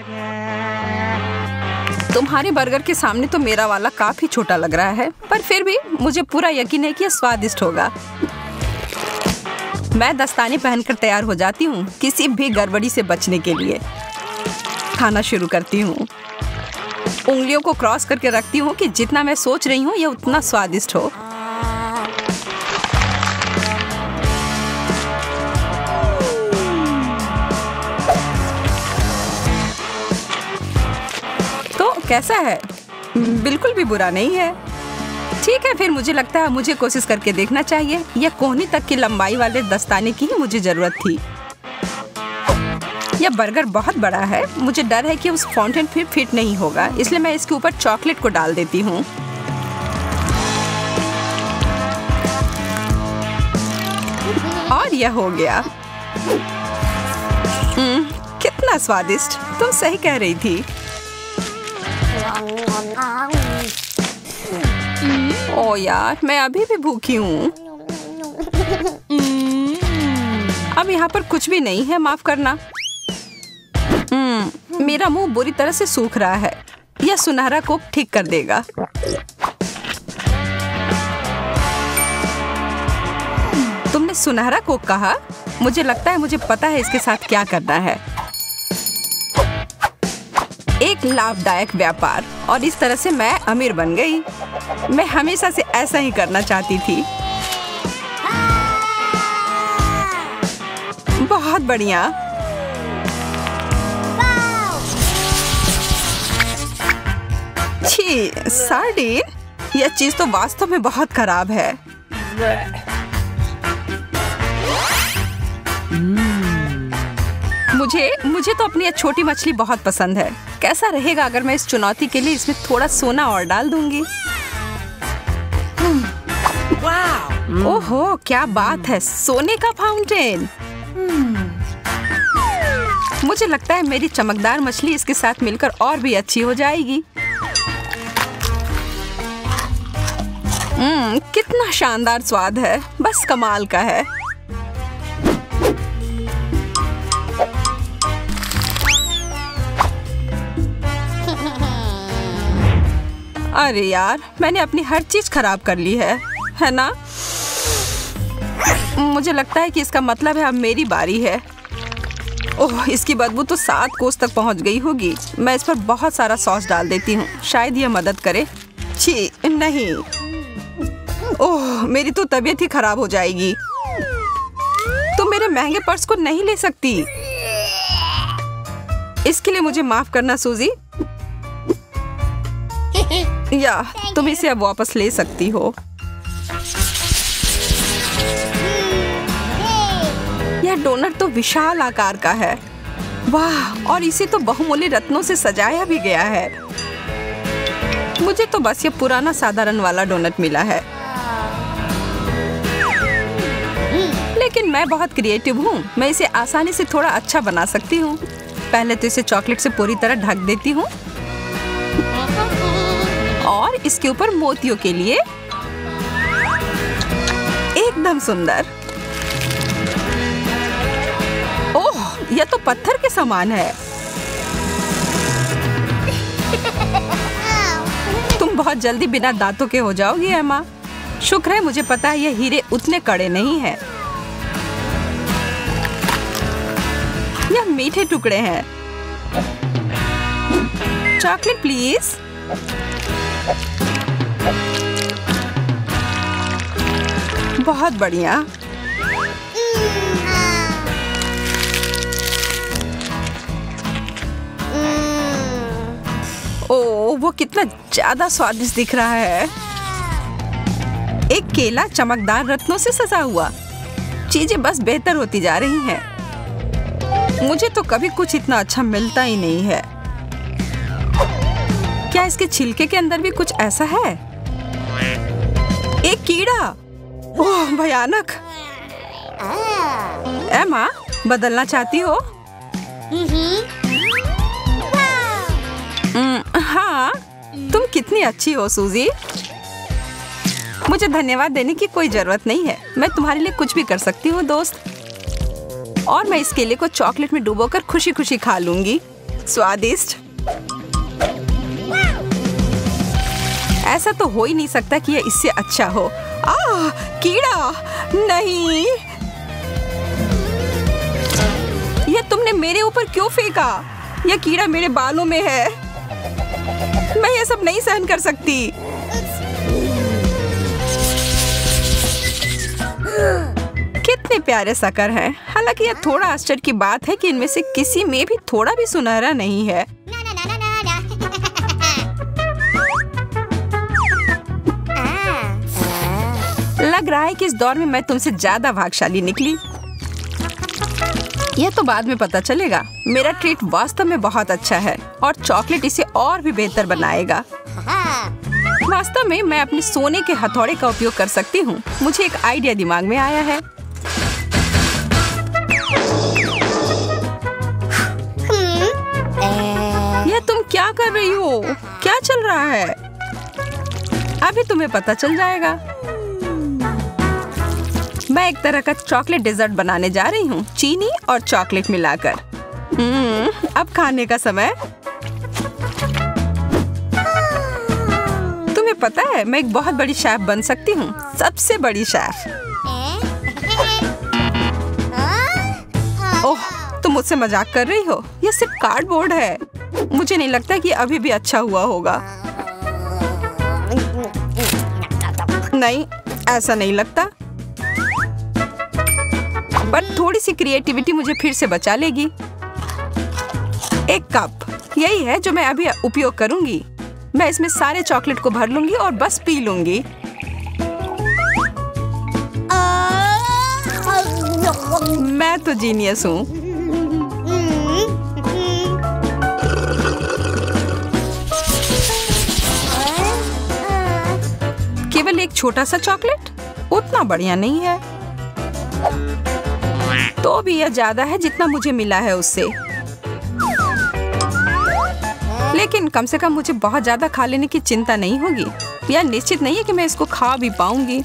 तुम्हारे बर्गर के सामने तो मेरा वाला काफी छोटा लग रहा है, पर फिर भी मुझे पूरा यकीन है कि यह स्वादिष्ट होगा। मैं दस्ताने पहनकर तैयार हो जाती हूँ किसी भी गड़बड़ी से बचने के लिए। खाना शुरू करती हूँ। उंगलियों को क्रॉस करके रखती हूँ कि जितना मैं सोच रही हूँ यह उतना स्वादिष्ट हो। तो कैसा है? बिल्कुल भी बुरा नहीं है। ठीक है, फिर मुझे लगता है मुझे कोशिश करके देखना चाहिए। यह कोहनी तक की लंबाई वाले दस्ताने की ही मुझे जरूरत थी। यह बर्गर बहुत बड़ा है। मुझे डर है कि उस फाउंटेन फिर फिट नहीं होगा, इसलिए मैं इसके ऊपर चॉकलेट को डाल देती हूँ। और यह हो गया। कितना स्वादिष्ट। तुम सही कह रही थी। ओ यार, मैं अभी भी भूखी हूँ। अब यहाँ पर कुछ भी नहीं है, माफ करना। मेरा मुंह बुरी तरह से सूख रहा है। यह सुनहरा कोक ठीक कर देगा। तुमने सुनहरा कोक कहा? मुझे लगता है मुझे पता है इसके साथ क्या करना है। एक लाभदायक व्यापार, और इस तरह से मैं अमीर बन गई। मैं हमेशा से ऐसा ही करना चाहती थी। बहुत बढ़िया। छी, सार्डिन। यह चीज तो वास्तव में बहुत खराब है। मुझे तो अपनी यह छोटी मछली बहुत पसंद है। कैसा रहेगा अगर मैं इस चुनौती के लिए इसमें थोड़ा सोना और डाल दूंगी? ओहो, क्या बात है, सोने का फाउंटेन। मुझे लगता है मेरी चमकदार मछली इसके साथ मिलकर और भी अच्छी हो जाएगी। कितना शानदार स्वाद है, बस कमाल का है। अरे यार, मैंने अपनी हर चीज खराब कर ली है ना? मुझे लगता है कि इसका मतलब है अब मेरी बारी है। ओह, इसकी बदबू तो 7 कोस तक पहुंच गई होगी। मैं इस पर बहुत सारा सॉस डाल देती हूँ, शायद यह मदद करे। छी, नहीं। ओह, मेरी तो तबीयत ही खराब हो जाएगी। तुम मेरे महंगे पर्स को नहीं ले सकती। इसके लिए मुझे माफ करना सूजी। या तुम इसे अब वापस ले सकती हो। यह डोनट तो विशाल आकार का है। वाह, और इसे तो बहुमूल्य रत्नों से सजाया भी गया है। मुझे तो बस ये पुराना साधारण वाला डोनट मिला है। लेकिन मैं बहुत क्रिएटिव हूँ। मैं इसे आसानी से थोड़ा अच्छा बना सकती हूँ। पहले तो इसे चॉकलेट से पूरी तरह ढक देती हूँ और इसके ऊपर मोतियों के लिए एकदम सुंदर। ओह, यह तो पत्थर के समान है। तुम बहुत जल्दी बिना दांतों के हो जाओगी एमा। शुक्र है मुझे पता है ये हीरे उतने कड़े नहीं हैं। यह मीठे टुकड़े हैं। Chocolate please. बहुत बढ़िया। ओह, वो कितना ज्यादा स्वादिष्ट दिख रहा है। एक केला चमकदार रत्नों से सजा हुआ। चीजें बस बेहतर होती जा रही हैं। मुझे तो कभी कुछ इतना अच्छा मिलता ही नहीं है। क्या इसके छिलके के अंदर भी कुछ ऐसा है? एक कीड़ा। ओह, भयानक। एमा, बदलना चाहती हो? हाँ, तुम कितनी अच्छी हो सूजी। मुझे धन्यवाद देने की कोई जरूरत नहीं है। मैं तुम्हारे लिए कुछ भी कर सकती हूँ दोस्त। और मैं इस केले को चॉकलेट में डुबोकर खुशी खुशी खा लूंगी। स्वादिष्ट। ऐसा तो हो ही नहीं सकता कि यह इससे अच्छा हो। कीड़ा नहीं। यह तुमने मेरे ऊपर क्यों फेंका? यह कीड़ा मेरे बालों में है। मैं ये सब नहीं सहन कर सकती। कितने प्यारे शक्कर हैं। हालांकि यह थोड़ा आश्चर्य की बात है कि इनमें से किसी में भी थोड़ा भी सुनहरा नहीं है। लग रहा है कि इस दौर में मैं तुमसे ज्यादा भाग्यशाली निकली। यह तो बाद में पता चलेगा। मेरा ट्रीट वास्तव में बहुत अच्छा है और चॉकलेट इसे और भी बेहतर बनाएगा। वास्तव में मैं अपने सोने के हथौड़े का उपयोग कर सकती हूँ। मुझे एक आइडिया दिमाग में आया है। यह तुम क्या कर रही हो? क्या चल रहा है? अभी तुम्हें पता चल जाएगा। मैं एक तरह का चॉकलेट डेजर्ट बनाने जा रही हूँ, चीनी और चॉकलेट मिलाकर। अब खाने का समय। तुम्हें पता है, मैं एक बहुत बड़ी शेफ बन सकती हूँ, सबसे बड़ी शेफ। ओह, तुम मुझसे मजाक कर रही हो? यह सिर्फ कार्डबोर्ड है। मुझे नहीं लगता कि अभी भी अच्छा हुआ होगा। नहीं, ऐसा नहीं लगता। पर थोड़ी सी क्रिएटिविटी मुझे फिर से बचा लेगी। एक कप, यही है जो मैं अभी उपयोग करूंगी। मैं इसमें सारे चॉकलेट को भर लूंगी और बस पी लूंगी। मैं तो जीनियस हूँ। केवल एक छोटा सा चॉकलेट उतना बढ़िया नहीं है। तो भी यह ज्यादा है जितना मुझे मिला है उससे। लेकिन कम से कम मुझे बहुत ज्यादा खा लेने की चिंता नहीं होगी। यह निश्चित नहीं है कि मैं इसको खा भी पाऊंगी।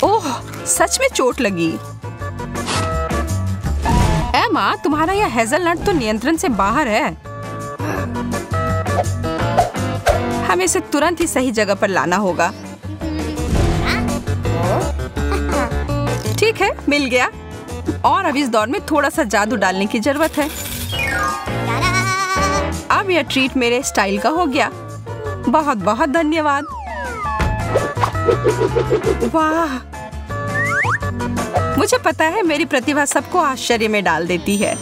ओह, सच में चोट लगी। एमा, तुम्हारा यह हेज़लनट तो नियंत्रण से बाहर है। हमें इसे तुरंत ही सही जगह पर लाना होगा। ठीक है, मिल गया। और अब इस दौर में थोड़ा सा जादू डालने की जरूरत है। अब यह ट्रीट मेरे स्टाइल का हो गया। बहुत बहुत धन्यवाद। वाह, मुझे पता है मेरी प्रतिभा सबको आश्चर्य में डाल देती है।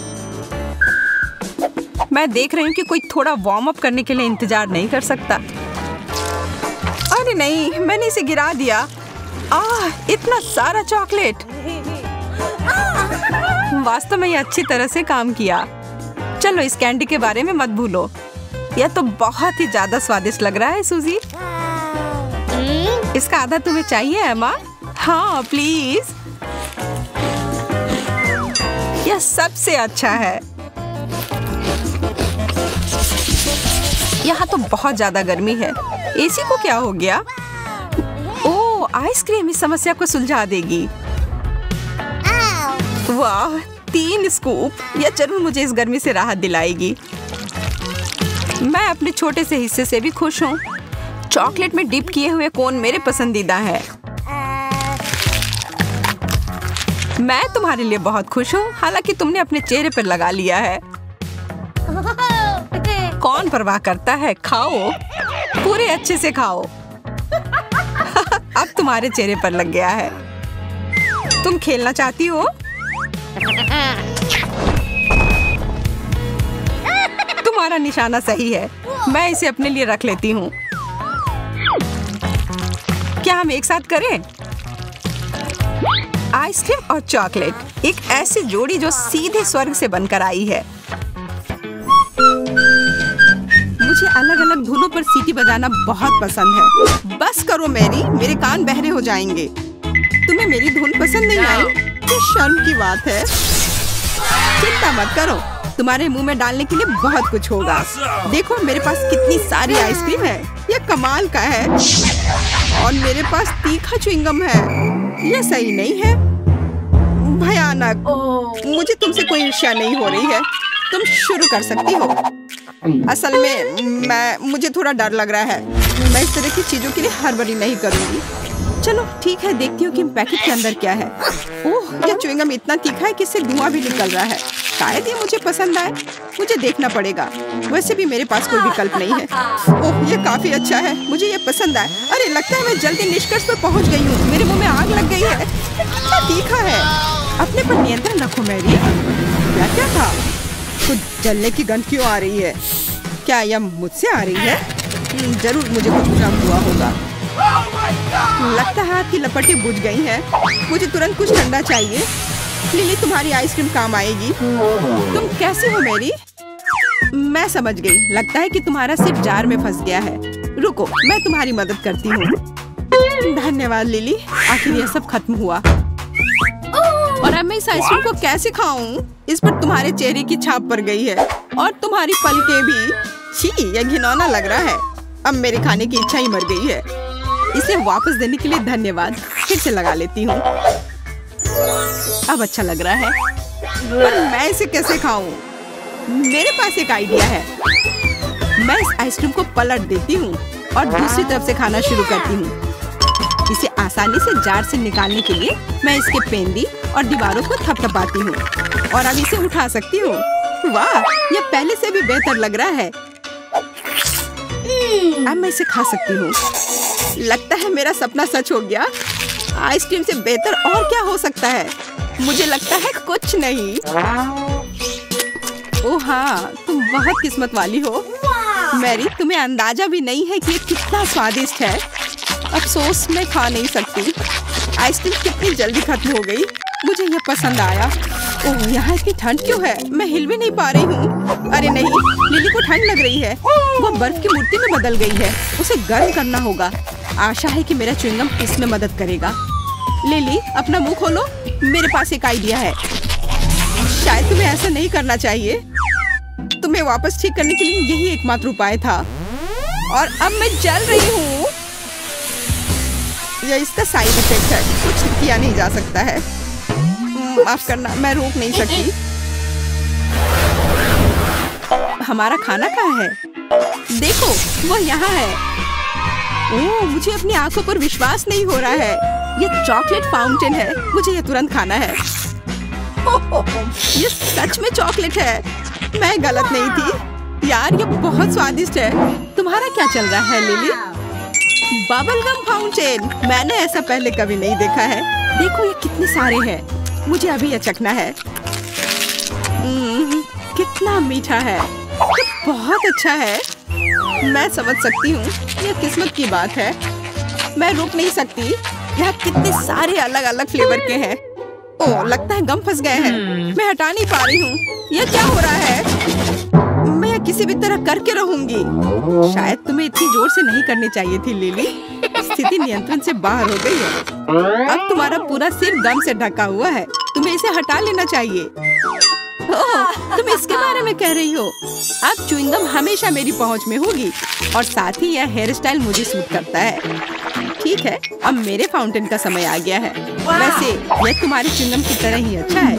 मैं देख रही हूँ कि कोई थोड़ा वार्म अप करने के लिए इंतजार नहीं कर सकता। अरे नहीं, मैंने इसे गिरा दिया। इतना सारा चॉकलेट। वास्तव में ये अच्छी तरह से काम किया। चलो, इस कैंडी के बारे में मत भूलो। यह तो बहुत ही ज्यादा स्वादिष्ट लग रहा है सूजी। इसका आधा तुम्हें चाहिए एमा? हाँ प्लीज। यह सबसे अच्छा है। यहाँ तो बहुत ज्यादा गर्मी है। एसी को क्या हो गया? ओह, आइसक्रीम इस समस्या को सुलझा देगी। वाह, 3 स्कूप। यह जरूर मुझे इस गर्मी से राहत दिलाएगी। मैं अपने छोटे से हिस्से से भी खुश हूँ। चॉकलेट में डिप किए हुए कोन मेरे पसंदीदा है। मैं तुम्हारे लिए बहुत खुश हूँ, हालांकि तुमने अपने चेहरे पर लगा लिया है। कौन परवाह करता है? खाओ, पूरे अच्छे से खाओ। अब तुम्हारे चेहरे पर लग गया है। तुम खेलना चाहती हो? तुम्हारा निशाना सही है। मैं इसे अपने लिए रख लेती हूँ। क्या हम एक साथ करें? आइसक्रीम और चॉकलेट, एक ऐसी जोड़ी जो सीधे स्वर्ग से बनकर आई है। मुझे अलग अलग धुनों पर सीटी बजाना बहुत पसंद है। बस करो मैरी, मेरे कान बहरे हो जाएंगे। तुम्हें मेरी धुन पसंद नहीं आई? ये शर्म की बात है। चिंता मत करो, तुम्हारे मुंह में डालने के लिए बहुत कुछ होगा। देखो मेरे पास कितनी सारी आइसक्रीम है, ये कमाल का है। और मेरे पास तीखा च्युइंगम है, ये सही नहीं है, भयानक। मुझे तुमसे कोई ईर्ष्या नहीं हो रही है, तुम शुरू कर सकती हो। असल में मुझे थोड़ा डर लग रहा है। मैं इस तरह की चीजों के लिए हड़बड़ी नहीं करूंगी। चलो ठीक है, देखती हूँ कि पैकेट के अंदर क्या है। ओह, ये च्युइंगम इतना तीखा है कि इससे धुआं भी निकल रहा है। शायद ये मुझे पसंद आए, मुझे देखना पड़ेगा। वैसे भी मेरे पास कोई विकल्प नहीं है। ओह, ये काफी अच्छा है, मुझे ये पसंद आए। अरे लगता है मैं जल्दी निष्कर्ष पर पहुंच गई हूँ। मेरे मुंह में आग लग गई है, कितना तीखा है। अपने पर नियंत्रण रखो मैरी। क्या था? कुछ जलने की गंध क्यों आ रही है? क्या यह मुझसे आ रही है? जरूर मुझे कुछ भ्रम हुआ होगा। लगता है आपकी लपटें बुझ गई हैं। मुझे तुरंत कुछ ठंडा चाहिए। लिली, तुम्हारी आइसक्रीम काम आएगी। तुम कैसे हो मैरी? मैं समझ गई, लगता है कि तुम्हारा सिर जार में फंस गया है। रुको, मैं तुम्हारी मदद करती हूँ। धन्यवाद लिली, आखिर यह सब खत्म हुआ। और अब मैं इस आइसक्रीम को कैसे खाऊं? इस पर तुम्हारे चेहरे की छाप पड़ गई है और तुम्हारी पलकें भी। छी, यह घिनौना लग रहा है। अब मेरे खाने की इच्छा ही मर गई है। इसे वापस देने के लिए धन्यवाद। फिर से लगा लेती हूँ। अब अच्छा लग रहा है, पर मैं इसे कैसे खाऊं? मेरे पास एक आइडिया है। मैं इस आइसक्रीम को पलट देती हूँ और दूसरी तरफ से खाना शुरू करती हूँ। इसे आसानी से जार से निकालने के लिए मैं इसके पेंदी और दीवारों को थपथपाती हूँ और अब इसे उठा सकती हूँ। वाह, यह पहले से भी बेहतर लग रहा है। अब मैं इसे खा सकती हूँ। लगता है मेरा सपना सच हो गया। आइसक्रीम से बेहतर और क्या हो सकता है? मुझे लगता है कुछ नहीं। ओह हाँ, तुम बहुत किस्मत वाली हो मैरी। तुम्हें अंदाजा भी नहीं है कि ये कितना स्वादिष्ट है। अफसोस मैं खा नहीं सकती। आइसक्रीम कितनी जल्दी खत्म हो गई। मुझे ये पसंद आया। ओह, यहाँ इतनी ठंड क्यों है? मैं हिल भी नहीं पा रही हूँ। अरे नहीं, लिली को ठंड लग रही है। वो बर्फ की मूर्ति में बदल गई है। उसे गर्म करना होगा। आशा है कि मेरा च्युइंगम इसमें मदद करेगा। लिली, अपना मुंह खोलो। मेरे पास एक आइडिया है। शायद तुम्हें ऐसा नहीं करना चाहिए। तुम्हें वापस ठीक करने के लिए यही एकमात्र उपाय था। और अब मैं जल रही हूँ। यह इसका साइड इफेक्ट है, कुछ किया नहीं जा सकता है। माफ करना, मैं रोक नहीं सकती। हमारा खाना कहाँ है? देखो, वो यहाँ है। ओह, मुझे अपनी आंखों पर विश्वास नहीं हो रहा है। ये चॉकलेट फाउंटेन है। मुझे ये तुरंत खाना है। ये सच में चॉकलेट है। मैं गलत नहीं थी। यार, ये बहुत स्वादिष्ट है। तुम्हारा क्या चल रहा है लिली? बबल गम फाउंटेन, मैंने ऐसा पहले कभी नहीं देखा है। देखो ये कितने सारे हैं। मुझे अभी ये चखना है। कितना मीठा है। ये बहुत अच्छा है। मैं समझ सकती हूँ, ये किस्मत की बात है। मैं रुक नहीं सकती। यहाँ कितने सारे अलग अलग फ्लेवर के हैं। ओह, लगता है गम फंस गए हैं। मैं हटा नहीं पा रही हूँ। ये क्या हो रहा है? मैं किसी भी तरह करके रहूंगी। शायद तुम्हें इतनी जोर से नहीं करनी चाहिए थी लिली। स्थिति नियंत्रण से बाहर हो गई है। अब तुम्हारा पूरा सिर गम से ढका हुआ है। तुम्हें इसे हटा लेना चाहिए। ओह, तुम इसके बारे में कह रही हो? अब च्युइंगम हमेशा मेरी पहुंच में होगी और साथ ही यह हेयर स्टाइल मुझे सूट करता है। ठीक है, अब मेरे फाउंटेन का समय आ गया है। वैसे यह तुम्हारे च्युइंगम की तरह ही अच्छा है,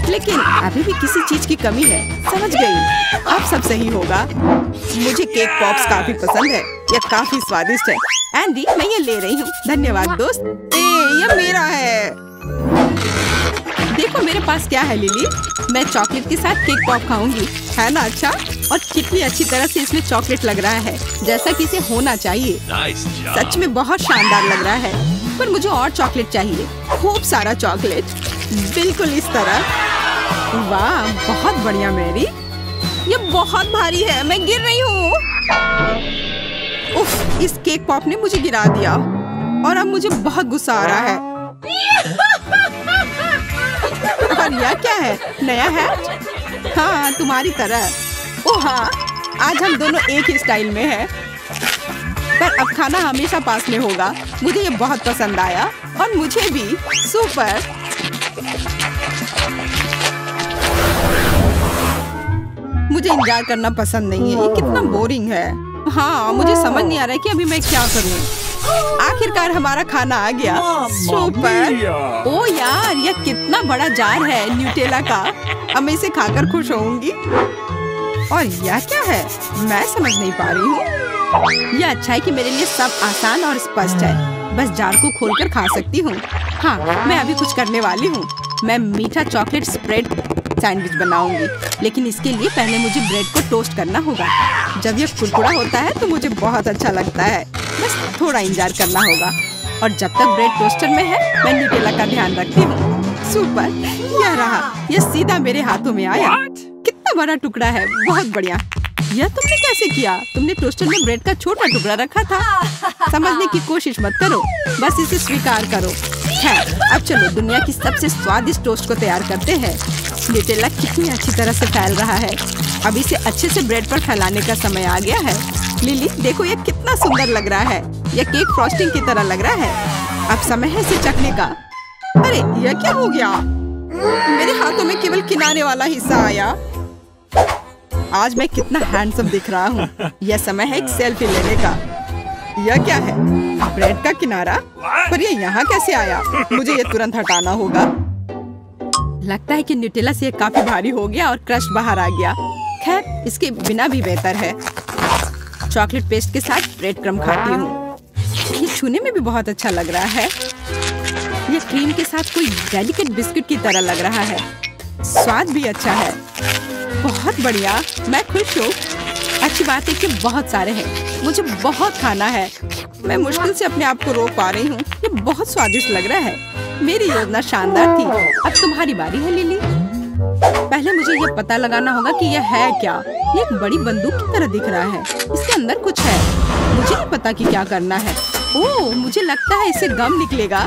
लेकिन अभी भी किसी चीज की कमी है। समझ गई, अब सब सही होगा। मुझे केक पॉप्स काफी पसंद है। यह काफी स्वादिष्ट है। एंडी, मैं ये ले रही हूँ। धन्यवाद दोस्त। ये मेरा है। देखो मेरे पास क्या है लिली। मैं चॉकलेट के साथ केक पॉप खाऊंगी, है ना? अच्छा। और कितनी अच्छी तरह से इसमें चॉकलेट लग रहा है, जैसा कि इसे होना चाहिए। सच में बहुत शानदार लग रहा है, पर मुझे और चॉकलेट चाहिए, खूब सारा चॉकलेट, बिल्कुल इस तरह। वाह, बहुत बढ़िया मैरी। ये बहुत भारी है, मैं गिर रही हूँ। उफ, इस केक पॉप ने मुझे गिरा दिया और अब मुझे बहुत गुस्सा आ रहा है। और यह क्या है, नया हैट? हाँ, तुम्हारी तरह। ओह हाँ, आज हम दोनों एक ही स्टाइल में हैं। पर अब खाना हमेशा पास में होगा। मुझे ये बहुत पसंद आया और मुझे भी। सुपर। मुझे इंतजार करना पसंद नहीं है, ये कितना बोरिंग है। हाँ, मुझे समझ नहीं आ रहा है कि अभी मैं क्या करूँ। आखिरकार हमारा खाना आ गया। सुपर। ओ यार, यह कितना बड़ा जार है न्यूटेला का। अब मैं इसे खाकर खुश होऊंगी। और यह क्या है, मैं समझ नहीं पा रही हूँ। यह अच्छा है कि मेरे लिए सब आसान और स्पष्ट है। बस जार को खोलकर खा सकती हूँ। हाँ, मैं अभी कुछ करने वाली हूँ। मैं मीठा चॉकलेट स्प्रेड सैंडविच बनाऊंगी, लेकिन इसके लिए पहले मुझे ब्रेड को टोस्ट करना होगा। जब यह कुरकुरा होता है तो मुझे बहुत अच्छा लगता है। बस थोड़ा इंतजार करना होगा। और जब तक ब्रेड टोस्टर में है, मैं न्यूटेला का ध्यान रखती हूँ। सुपर, यह रहा। यह सीधा मेरे हाथों में आया। कितना बड़ा टुकड़ा है, बहुत बढ़िया। यह तुमने कैसे किया? तुमने टोस्टर में ब्रेड का छोटा टुकड़ा रखा था। समझने की कोशिश मत करो, बस इसे स्वीकार करो। है, अब चलो दुनिया की सबसे स्वादिष्ट टोस्ट को तैयार करते हैं। न्यूटेला कितनी अच्छी तरह से फैल रहा है। अब इसे अच्छे से ब्रेड पर फैलाने का समय आ गया है। लिली, देखो यह कितना सुंदर लग रहा है। यह केक फ्रॉस्टिंग की तरह लग रहा है। अब समय है इसे चखने का। अरे, यह क्या हो गया? मेरे हाथों में केवल किनारे वाला हिस्सा आया। आज मैं कितना हैंडसम दिख रहा हूँ। यह समय है एक सेल्फी लेने का। यह क्या है? ब्रेड का किनारा? पर यह यहाँ कैसे आया? मुझे यह तुरंत हटाना होगा। लगता है कि न्यूटेला से काफी भारी हो गया और क्रश बाहर आ गया। खैर, इसके बिना भी बेहतर है। चॉकलेट पेस्ट के साथ ब्रेड क्रम्ब खाती हूँ। ये छूने में भी बहुत अच्छा लग रहा है। ये क्रीम के साथ कोई डेलिकेट बिस्किट की तरह लग रहा है। स्वाद भी अच्छा है। बहुत बढ़िया, मैं खुश हूँ। अच्छी बात है कि बहुत सारे हैं। मुझे बहुत खाना है। मैं मुश्किल से अपने आप को रोक पा रही हूँ। ये बहुत स्वादिष्ट लग रहा है। मेरी योजना शानदार थी। अब तुम्हारी बारी है लिली। पहले मुझे ये पता लगाना होगा कि यह है क्या। ये एक बड़ी बंदूक की तरह दिख रहा है। इसके अंदर कुछ है। मुझे नहीं पता कि क्या करना है। ओह, मुझे लगता है इससे गम निकलेगा।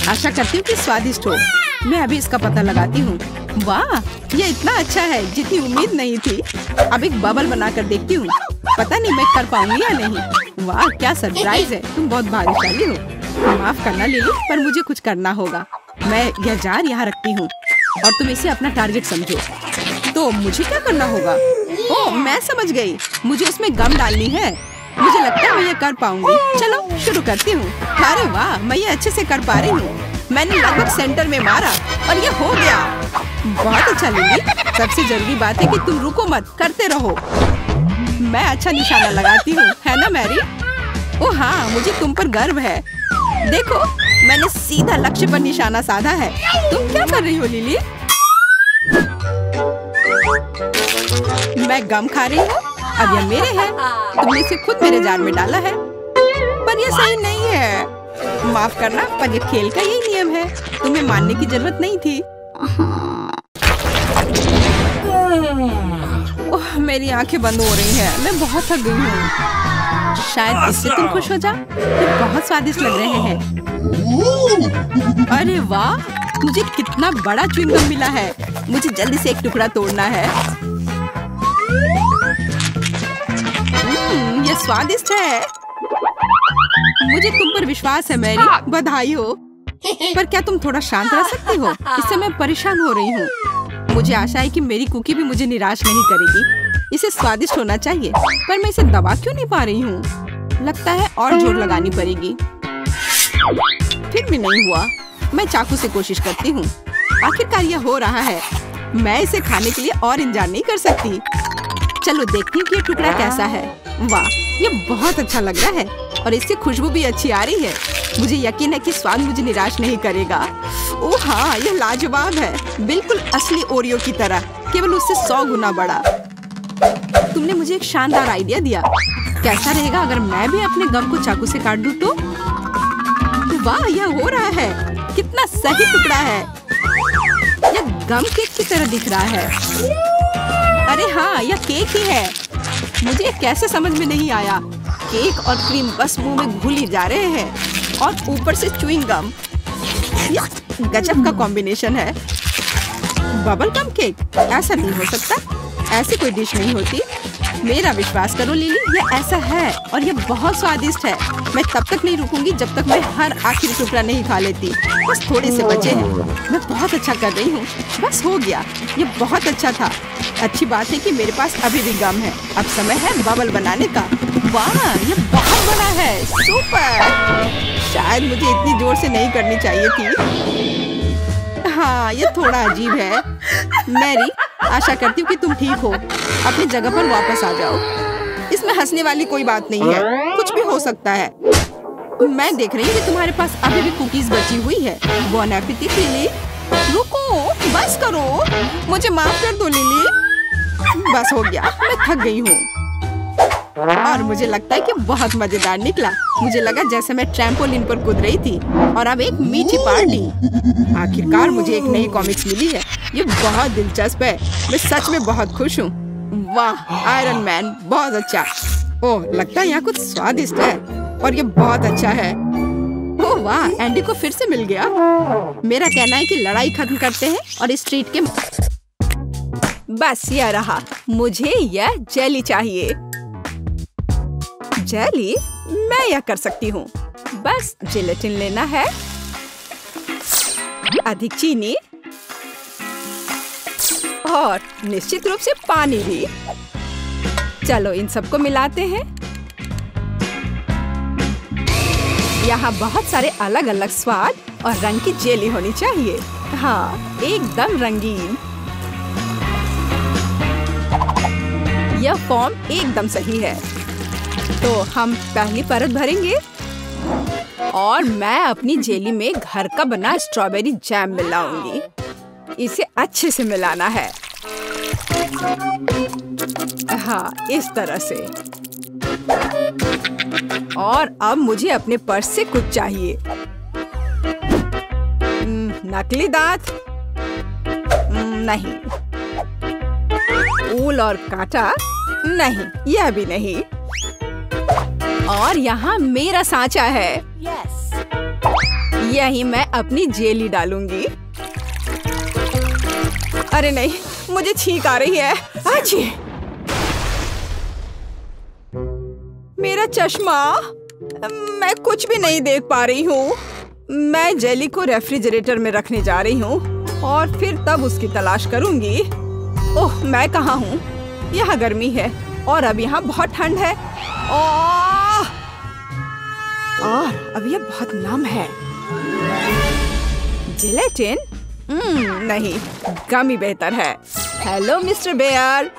आशा करती हूँ कि स्वादिष्ट हो। मैं अभी इसका पता लगाती हूँ। वाह, ये इतना अच्छा है जितनी उम्मीद नहीं थी। अब एक बबल बनाकर देखती हूँ। पता नहीं मैं कर पाऊंगी या नहीं। वाह, क्या सरप्राइज है। तुम बहुत भाग्यशाली हो। माफ करना लिली, पर मुझे कुछ करना होगा। मैं यह जार यहाँ रखती हूँ और तुम इसे अपना टारगेट समझो। तो मुझे क्या करना होगा? ओह, मैं समझ गई। मुझे उसमें गम डालनी है। मुझे लगता है मैं ये कर पाऊंगी। चलो शुरू करती हूँ। अरे वाह, मैं ये अच्छे से कर पा रही हूँ। मैंने लगभग सेंटर में मारा और ये हो गया। बहुत अच्छा लिली। सबसे जरूरी बात है कि तुम रुको मत, करते रहो। मैं अच्छा निशाना लगाती हूँ, है ना मैरी? ओह हाँ, मुझे तुम पर गर्व है। देखो, मैंने सीधा लक्ष्य पर निशाना साधा है। तुम क्या कर रही हो लिली? मैं गम खा रही हूँ। अब यह मेरे हैं। तुमने इसे खुद मेरे जार में डाला है, पर यह सही नहीं है। माफ करना, पर यह खेल का यही नियम है। तुम्हें मानने की जरूरत नहीं थी। ओह, मेरी आंखें बंद हो रही हैं। मैं बहुत थक गई हूँ। शायद इससे तुम खुश हो जाओ। ये बहुत स्वादिष्ट लग रहे हैं। अरे वाह, मुझे कितना बड़ा च्युइंगम मिला है। मुझे जल्दी से एक टुकड़ा तोड़ना है। ये स्वादिष्ट है। मुझे तुम पर विश्वास है मैरी। बधाई हो। पर क्या तुम थोड़ा शांत रह सकती हो? इससे मैं परेशान हो रही हूँ। मुझे आशा है कि मेरी कुकी भी मुझे निराश नहीं करेगी। इसे स्वादिष्ट होना चाहिए, पर मैं इसे दबा क्यों नहीं पा रही हूँ? लगता है और जोर लगानी पड़ेगी। फिर भी नहीं हुआ। मैं चाकू से कोशिश करती हूँ। आखिरकार यह हो रहा है। मैं इसे खाने के लिए और इंतजार नहीं कर सकती। चलो देखती हूँ कि ये टुकड़ा कैसा है। वाह, ये बहुत अच्छा लग रहा है और इससे खुशबू भी अच्छी आ रही है। मुझे यकीन है कि स्वाद मुझे निराश नहीं करेगा। ओह हाँ, यह लाजवाब है। बिल्कुल असली ओरियो की तरह, केवल उससे 100 गुना बड़ा। तुमने मुझे एक शानदार आइडिया दिया। कैसा रहेगा अगर मैं भी अपने गम को चाकू से काट दूं तो? वाह, यह हो रहा है। कितना सही टुकड़ा है। यह गम केक की तरह दिख रहा है। अरे हाँ, यह केक ही है। मुझे कैसे समझ में नहीं आया। केक और क्रीम बस मुंह में घुल ही जा रहे हैं और ऊपर से च्युइंग गम। यह गजब का कॉम्बिनेशन है। बबल गम केक, ऐसा नहीं हो सकता। ऐसी कोई डिश नहीं होती। मेरा विश्वास करो लिली, यह ऐसा है और यह बहुत स्वादिष्ट है। मैं तब तक नहीं रुकूंगी जब तक मैं हर आखिरी टुकड़ा नहीं खा लेती। बस थोड़े से बचे हैं। मैं बहुत अच्छा कर रही हूँ। बस हो गया। यह बहुत अच्छा था। अच्छी बात है कि मेरे पास अभी भी गम है। अब समय है बबल बनाने का। वाह, यह बहुत बड़ा है। सुपर। शायद मुझे इतनी जोर से नहीं करनी चाहिए थी। हाँ, यह थोड़ा अजीब है। मैरी, आशा करती हूँ कि तुम ठीक हो। अपनी जगह पर वापस आ जाओ। इसमें हंसने वाली कोई बात नहीं है। कुछ भी हो सकता है। मैं देख रही हूँ कि तुम्हारे पास अभी भी कुकीज बची हुई है। बॉन एपेटिट लिली। रुको, बस करो। मुझे माफ कर दो लिली। बस हो गया, मैं थक गई हूँ। और मुझे लगता है कि बहुत मजेदार निकला। मुझे लगा जैसे मैं ट्रैम्पोलिन पर कूद रही थी। और अब एक मीठी पार्टी। आखिरकार मुझे एक नई कॉमिक्स मिली है। ये बहुत दिलचस्प है। मैं सच में बहुत खुश हूँ। वाह, आयरन मैन, बहुत अच्छा। ओह, लगता है यहाँ कुछ स्वादिष्ट है और ये बहुत अच्छा है। ओह वाह, एंडी को फिर से मिल गया। मेरा कहना है कि लड़ाई खत्म करते हैं और इस स्ट्रीट के। बस यह रहा। मुझे यह जेली चाहिए। जेली? मैं यह कर सकती हूँ। बस जिलेटिन लेना है, अधिक चीनी और निश्चित रूप से पानी भी। चलो इन सबको मिलाते हैं। यहाँ बहुत सारे अलग अलग स्वाद और रंग की जेली होनी चाहिए। हाँ, एकदम रंगीन। यह फॉर्म एकदम सही है। तो हम पहली परत भरेंगे और मैं अपनी जेली में घर का बना स्ट्रॉबेरी जैम मिलाऊंगी। इसे अच्छे से मिलाना है। हाँ, इस तरह से। और अब मुझे अपने पर्स से कुछ चाहिए। नकली दांत? नहीं। ऊल और कांटा? नहीं, यह भी नहीं। और यहाँ मेरा सांचा है। यही मैं अपनी जेली डालूंगी। अरे नहीं, मुझे छींक आ रही है। अच्छी। मेरा चश्मा। मैं कुछ भी नहीं देख पा रही हूँ। मैं जेली को रेफ्रिजरेटर में रखने जा रही हूँ और फिर तब उसकी तलाश करूंगी। ओह, मैं कहाँ हूँ? यहाँ गर्मी है और अब यहाँ बहुत ठंड है। और अब यह बहुत नम है। जिलेटिन? नहीं, गम ही बेहतर है। Hello mister Bear.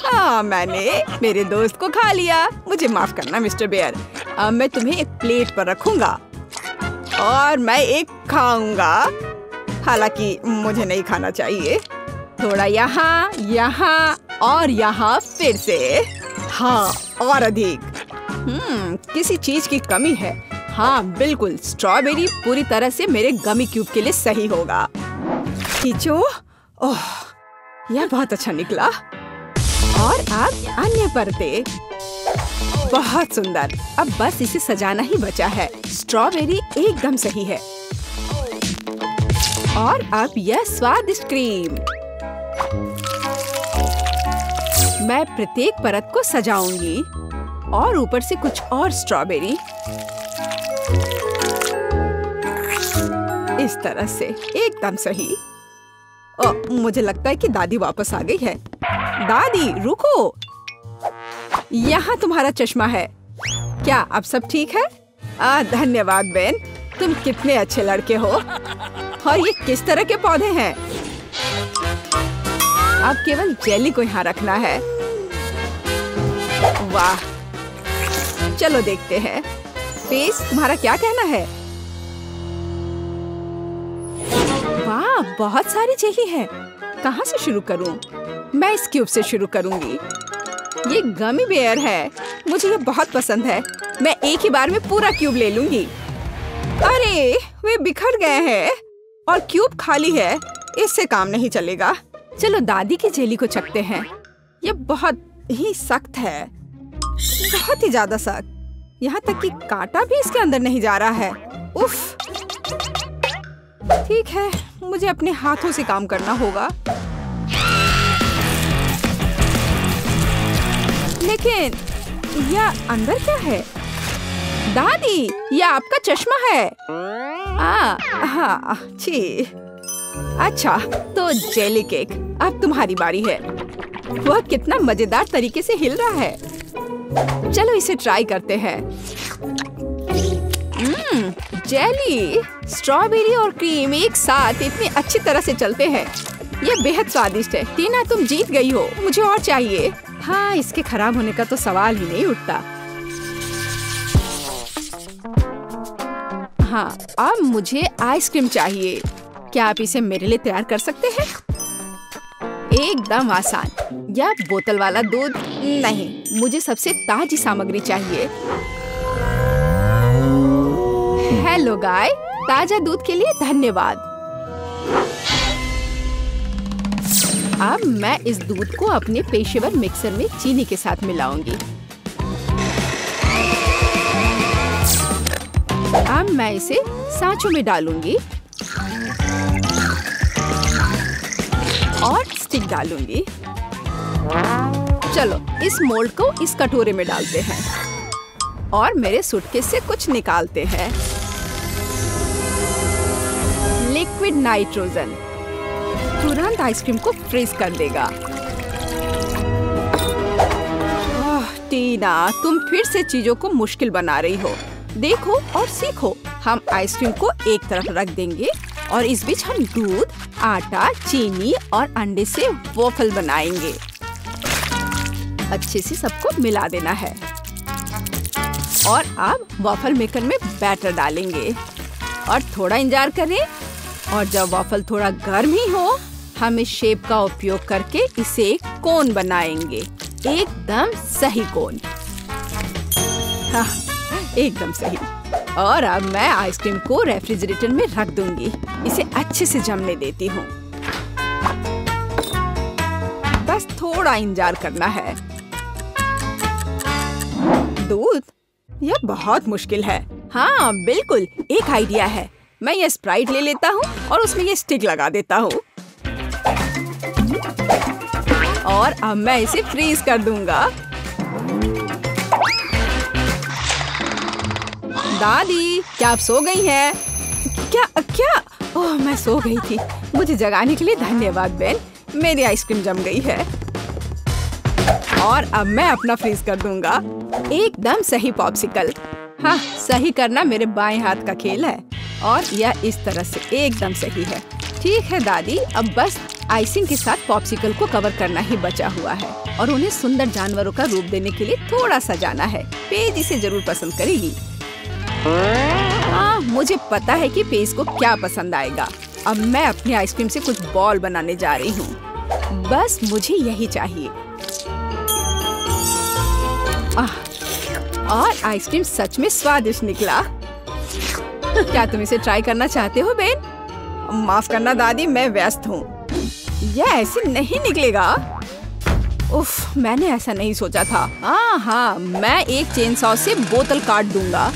हाँ, मैंने मेरे दोस्त को खा लिया। मुझे माफ करना मिस्टर बेयर। अब मैं तुम्हें एक प्लेट पर रखूंगा और मैं एक खाऊंगा। हालांकि मुझे नहीं खाना चाहिए। थोड़ा यहाँ, यहाँ और यहाँ फिर से। हाँ, और अधिक। किसी चीज की कमी है। हाँ बिल्कुल, स्ट्रॉबेरी पूरी तरह से मेरे गमी क्यूब के लिए सही होगा। खींचो। ओह, यह बहुत अच्छा निकला। और अब अन्य परतें। बहुत सुंदर। अब बस इसे सजाना ही बचा है। स्ट्रॉबेरी एकदम सही है। और अब यह स्वादिष्ट क्रीम। मैं प्रत्येक परत को सजाऊंगी और ऊपर से कुछ और स्ट्रॉबेरी। इस तरह से एकदम सही। मुझे लगता है कि दादी वापस आ गई है। दादी रुको, यहाँ तुम्हारा चश्मा है। क्या अब सब ठीक है? धन्यवाद बेन, तुम कितने अच्छे लड़के हो। और ये किस तरह के पौधे हैं? अब केवल जेली को यहाँ रखना है। वाह, चलो देखते हैं। फेस, तुम्हारा क्या कहना है? वाह, बहुत सारी जेली है। कहाँ से शुरू करूं? मैं इस क्यूब से शुरू करूंगी। ये गमी बेयर है, मुझे ये बहुत पसंद है। मैं एक ही बार में पूरा क्यूब ले लूंगी। अरे वे बिखर गए हैं और क्यूब खाली है, इससे काम नहीं चलेगा। चलो दादी की जेली को चखते हैं। ये बहुत ही सख्त है, बहुत ही ज्यादा सख्त। यहाँ तक कि कांटा भी इसके अंदर नहीं जा रहा है। उफ। ठीक है, मुझे अपने हाथों से काम करना होगा। लेकिन यह अंदर क्या है? दादी, यह आपका चश्मा है। हाँ, छी। अच्छा, तो जेली केक, अब तुम्हारी बारी है। वह कितना मजेदार तरीके से हिल रहा है। चलो इसे ट्राई करते हैं। जेली, स्ट्रॉबेरी और क्रीम एक साथ इतनी अच्छी तरह से चलते हैं। यह बेहद स्वादिष्ट है। टीना, तुम जीत गई हो, मुझे और चाहिए। हाँ, इसके खराब होने का तो सवाल ही नहीं उठता। हाँ, अब मुझे आइसक्रीम चाहिए। क्या आप इसे मेरे लिए तैयार कर सकते हैं? एकदम आसान। या बोतल वाला दूध? नहीं, मुझे सबसे ताजी सामग्री चाहिए। हेलो गाय, ताजा दूध के लिए धन्यवाद। अब मैं इस दूध को अपने पेशेवर मिक्सर में चीनी के साथ मिलाऊंगी। अब मैं इसे सांचों में डालूंगी और स्टिक डालूंगी। चलो इस मोल्ड को इस कटोरे में डालते हैं और मेरे सूटकेस से कुछ निकालते हैं। लिक्विड नाइट्रोजन तुरंत आइसक्रीम को फ्रीज कर देगा। टीना, तुम फिर से चीजों को मुश्किल बना रही हो। देखो और सीखो। हम आइसक्रीम को एक तरफ रख देंगे और इस बीच हम दूध, आटा, चीनी और अंडे से वॉफल बनाएंगे। अच्छे से सबको मिला देना है और अब वॉफल मेकर में बैटर डालेंगे और थोड़ा इंतजार करें। और जब वॉफल थोड़ा गर्म ही हो, हम इस शेप का उपयोग करके इसे एक कोन बनाएंगे। एकदम सही कोन। हाँ, एकदम सही। और अब मैं आइसक्रीम को रेफ्रिजरेटर में रख दूंगी। इसे अच्छे से जमने देती हूँ। बस थोड़ा इंतजार करना है। दूध? यह बहुत मुश्किल है। हाँ बिल्कुल, एक आइडिया है। मैं ये स्प्राइट ले लेता हूँ और उसमें ये स्टिक लगा देता हूँ और अब मैं इसे फ्रीज कर दूंगा। दादी, क्या आप सो गई हैं? क्या? ओह, मैं सो गई थी। मुझे जगाने के लिए धन्यवाद बेन। मेरी आइसक्रीम जम गई है और अब मैं अपना फ्रीज कर दूंगा। एकदम सही पॉप्सिकल। हाँ, सही करना मेरे बाएं हाथ का खेल है और यह इस तरह से एकदम सही है। ठीक है दादी, अब बस आइसिंग के साथ पॉप्सिकल को कवर करना ही बचा हुआ है और उन्हें सुंदर जानवरों का रूप देने के लिए थोड़ा सजाना है। पेज इसे जरूर पसंद करेगी। हाँ, मुझे पता है कि पेज को क्या पसंद आएगा। अब मैं अपनी आइसक्रीम से कुछ बॉल बनाने जा रही हूँ। बस मुझे यही चाहिए। और आइसक्रीम सच में स्वादिष्ट निकला। क्या तुम इसे ट्राई करना चाहते हो बेन? माफ करना दादी, मैं व्यस्त हूँ। यह ऐसे नहीं निकलेगा। उफ, मैंने ऐसा नहीं सोचा था। हाँ, मैं एक चेन सॉ से बोतल काट दूंगा।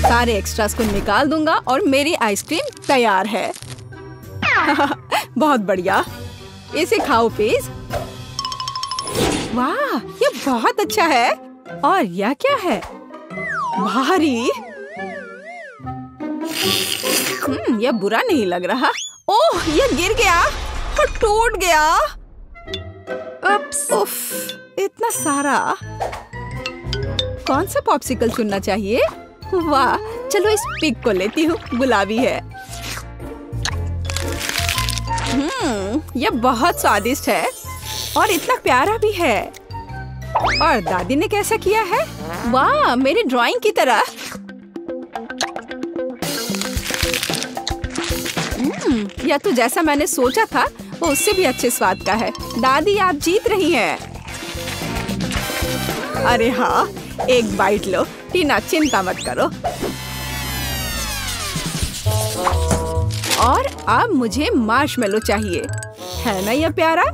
सारे एक्स्ट्रास को निकाल दूंगा और मेरी आइसक्रीम तैयार है। बहुत बढ़िया। इसे खाओ प्लीज। वाह, ये बहुत अच्छा है। और यह क्या है? भारी। यह बुरा नहीं लग रहा। ओह, यह गिर गया और टूट गया। उफ, इतना सारा। कौन सा पॉप्सिकल चुनना चाहिए? वाह, चलो इस पिग को लेती हूँ, गुलाबी है। यह बहुत स्वादिष्ट है और इतना प्यारा भी है। और दादी ने कैसा किया है? वाह, मेरी ड्राइंग की तरह। यह तो जैसा मैंने सोचा था वो उससे भी अच्छे स्वाद का है। दादी आप जीत रही हैं। अरे हाँ, एक बाइट लो। टीना चिंता मत करो। और अब मुझे मार्शमेलो चाहिए, है ना यह प्यारा?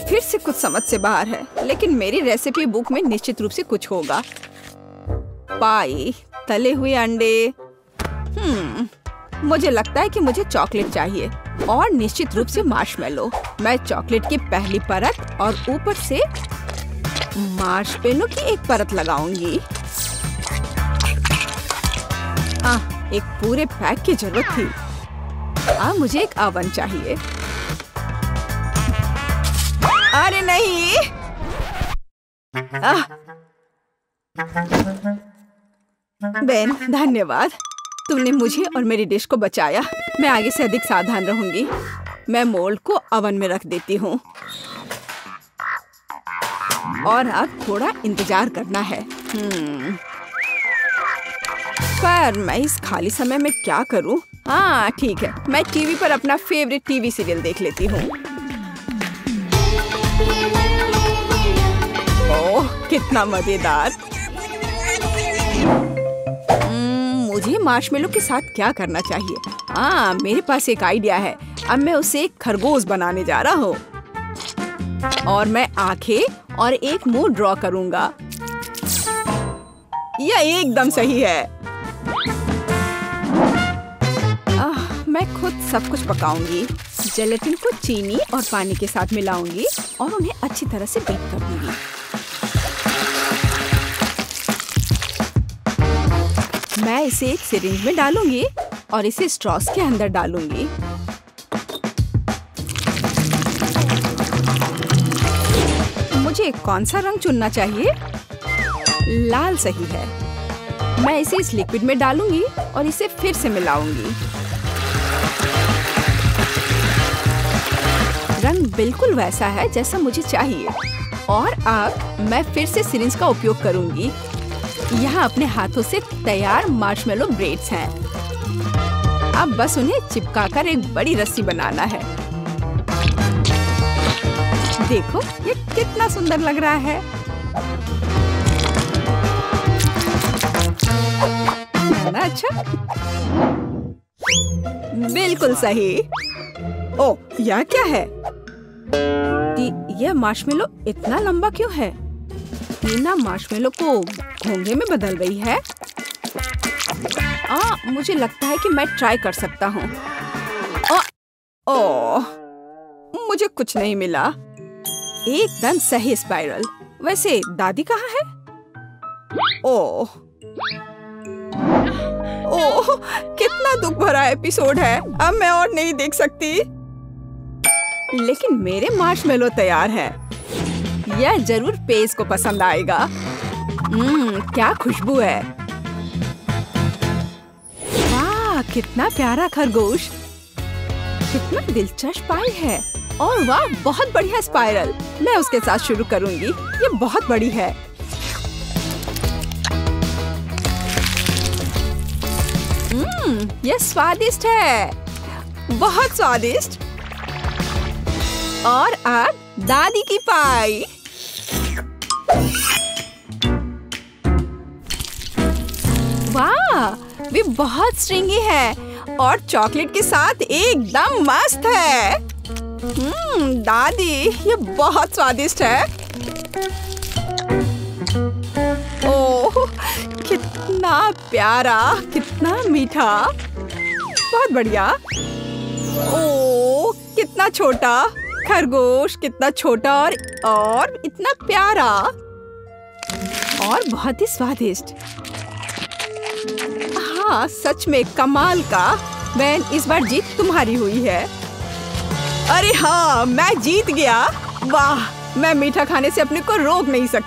फिर से कुछ समझ से बाहर है, लेकिन मेरी रेसिपी बुक में निश्चित रूप से कुछ होगा। पाई, तले हुए अंडे। मुझे लगता है कि मुझे चॉकलेट चाहिए और निश्चित रूप से मार्शमेलो। मैं चॉकलेट की पहली परत और ऊपर से मार्शमेलो की एक परत लगाऊंगी। एक पूरे पैक की जरूरत थी। अब मुझे एक ओवन चाहिए। अरे नहीं! बेन, धन्यवाद। तुमने मुझे और मेरी डिश को बचाया। मैं आगे से अधिक सावधान रहूंगी। मैं मोल्ड को ओवन में रख देती हूँ और अब थोड़ा इंतजार करना है। पर मैं इस खाली समय में क्या करूँ? हाँ ठीक है, मैं टीवी पर अपना फेवरेट टीवी सीरियल देख लेती हूँ। ओह कितना मजेदार। मुझे मार्शमेलो के साथ क्या करना चाहिए? हाँ, मेरे पास एक आइडिया है। अब मैं उसे एक खरगोश बनाने जा रहा हूँ और मैं आंखें और एक मुंह ड्रॉ करूंगा। यह एकदम सही है। मैं खुद सब कुछ पकाऊंगी। जेलेटिन को चीनी और पानी के साथ मिलाऊंगी और उन्हें अच्छी तरह से बीट कर दूंगी। मैं इसे एक सिरिंज में डालूंगी और इसे स्ट्रॉस के अंदर डालूंगी। मुझे कौन सा रंग चुनना चाहिए? लाल सही है। मैं इसे इस लिक्विड में डालूंगी और इसे फिर से मिलाऊंगी। रंग बिल्कुल वैसा है जैसा मुझे चाहिए। और अब मैं फिर से सिरिंज का उपयोग करूंगी। यहाँ अपने हाथों से तैयार मार्शमेलो ब्रेड्स हैं। अब बस उन्हें चिपकाकर एक बड़ी रस्सी बनाना है। देखो ये कितना सुंदर लग रहा है। ना अच्छा, बिल्कुल सही। ओ, यह क्या है? यह मार्शमेलो इतना लंबा क्यों है? टीना मार्शमेलो को घोंघे में बदल रही है। मुझे लगता है कि मैं ट्राई कर सकता हूँ। मुझे कुछ नहीं मिला। एकदम सही स्पाइरल। वैसे दादी कहाँ है? ओह, कितना दुख भरा एपिसोड है। अब मैं और नहीं देख सकती। लेकिन मेरे मार्शमेलो तैयार है। यह जरूर पेज को पसंद आएगा। क्या खुशबू है। वाह, कितना प्यारा खरगोश। कितना दिलचस्प पाई है। और वाह, बहुत बढ़िया स्पाइरल। मैं उसके साथ शुरू करूंगी। ये बहुत बड़ी है। यह स्वादिष्ट है, बहुत स्वादिष्ट। और अब दादी की पाई। वाह, वे बहुत स्ट्रिंगी है और चॉकलेट के साथ एकदम मस्त है। दादी, ये बहुत स्वादिष्ट है। ओह, कितना प्यारा, कितना मीठा, बहुत बढ़िया। ओह, कितना छोटा खरगोश, कितना छोटा और इतना प्यारा और बहुत ही स्वादिष्ट। हाँ, सच में कमाल का। बेन, इस बार जीत तुम्हारी हुई है। अरे हाँ, मैं जीत गया। वाह, मैं मीठा खाने से अपने को रोक नहीं सकती।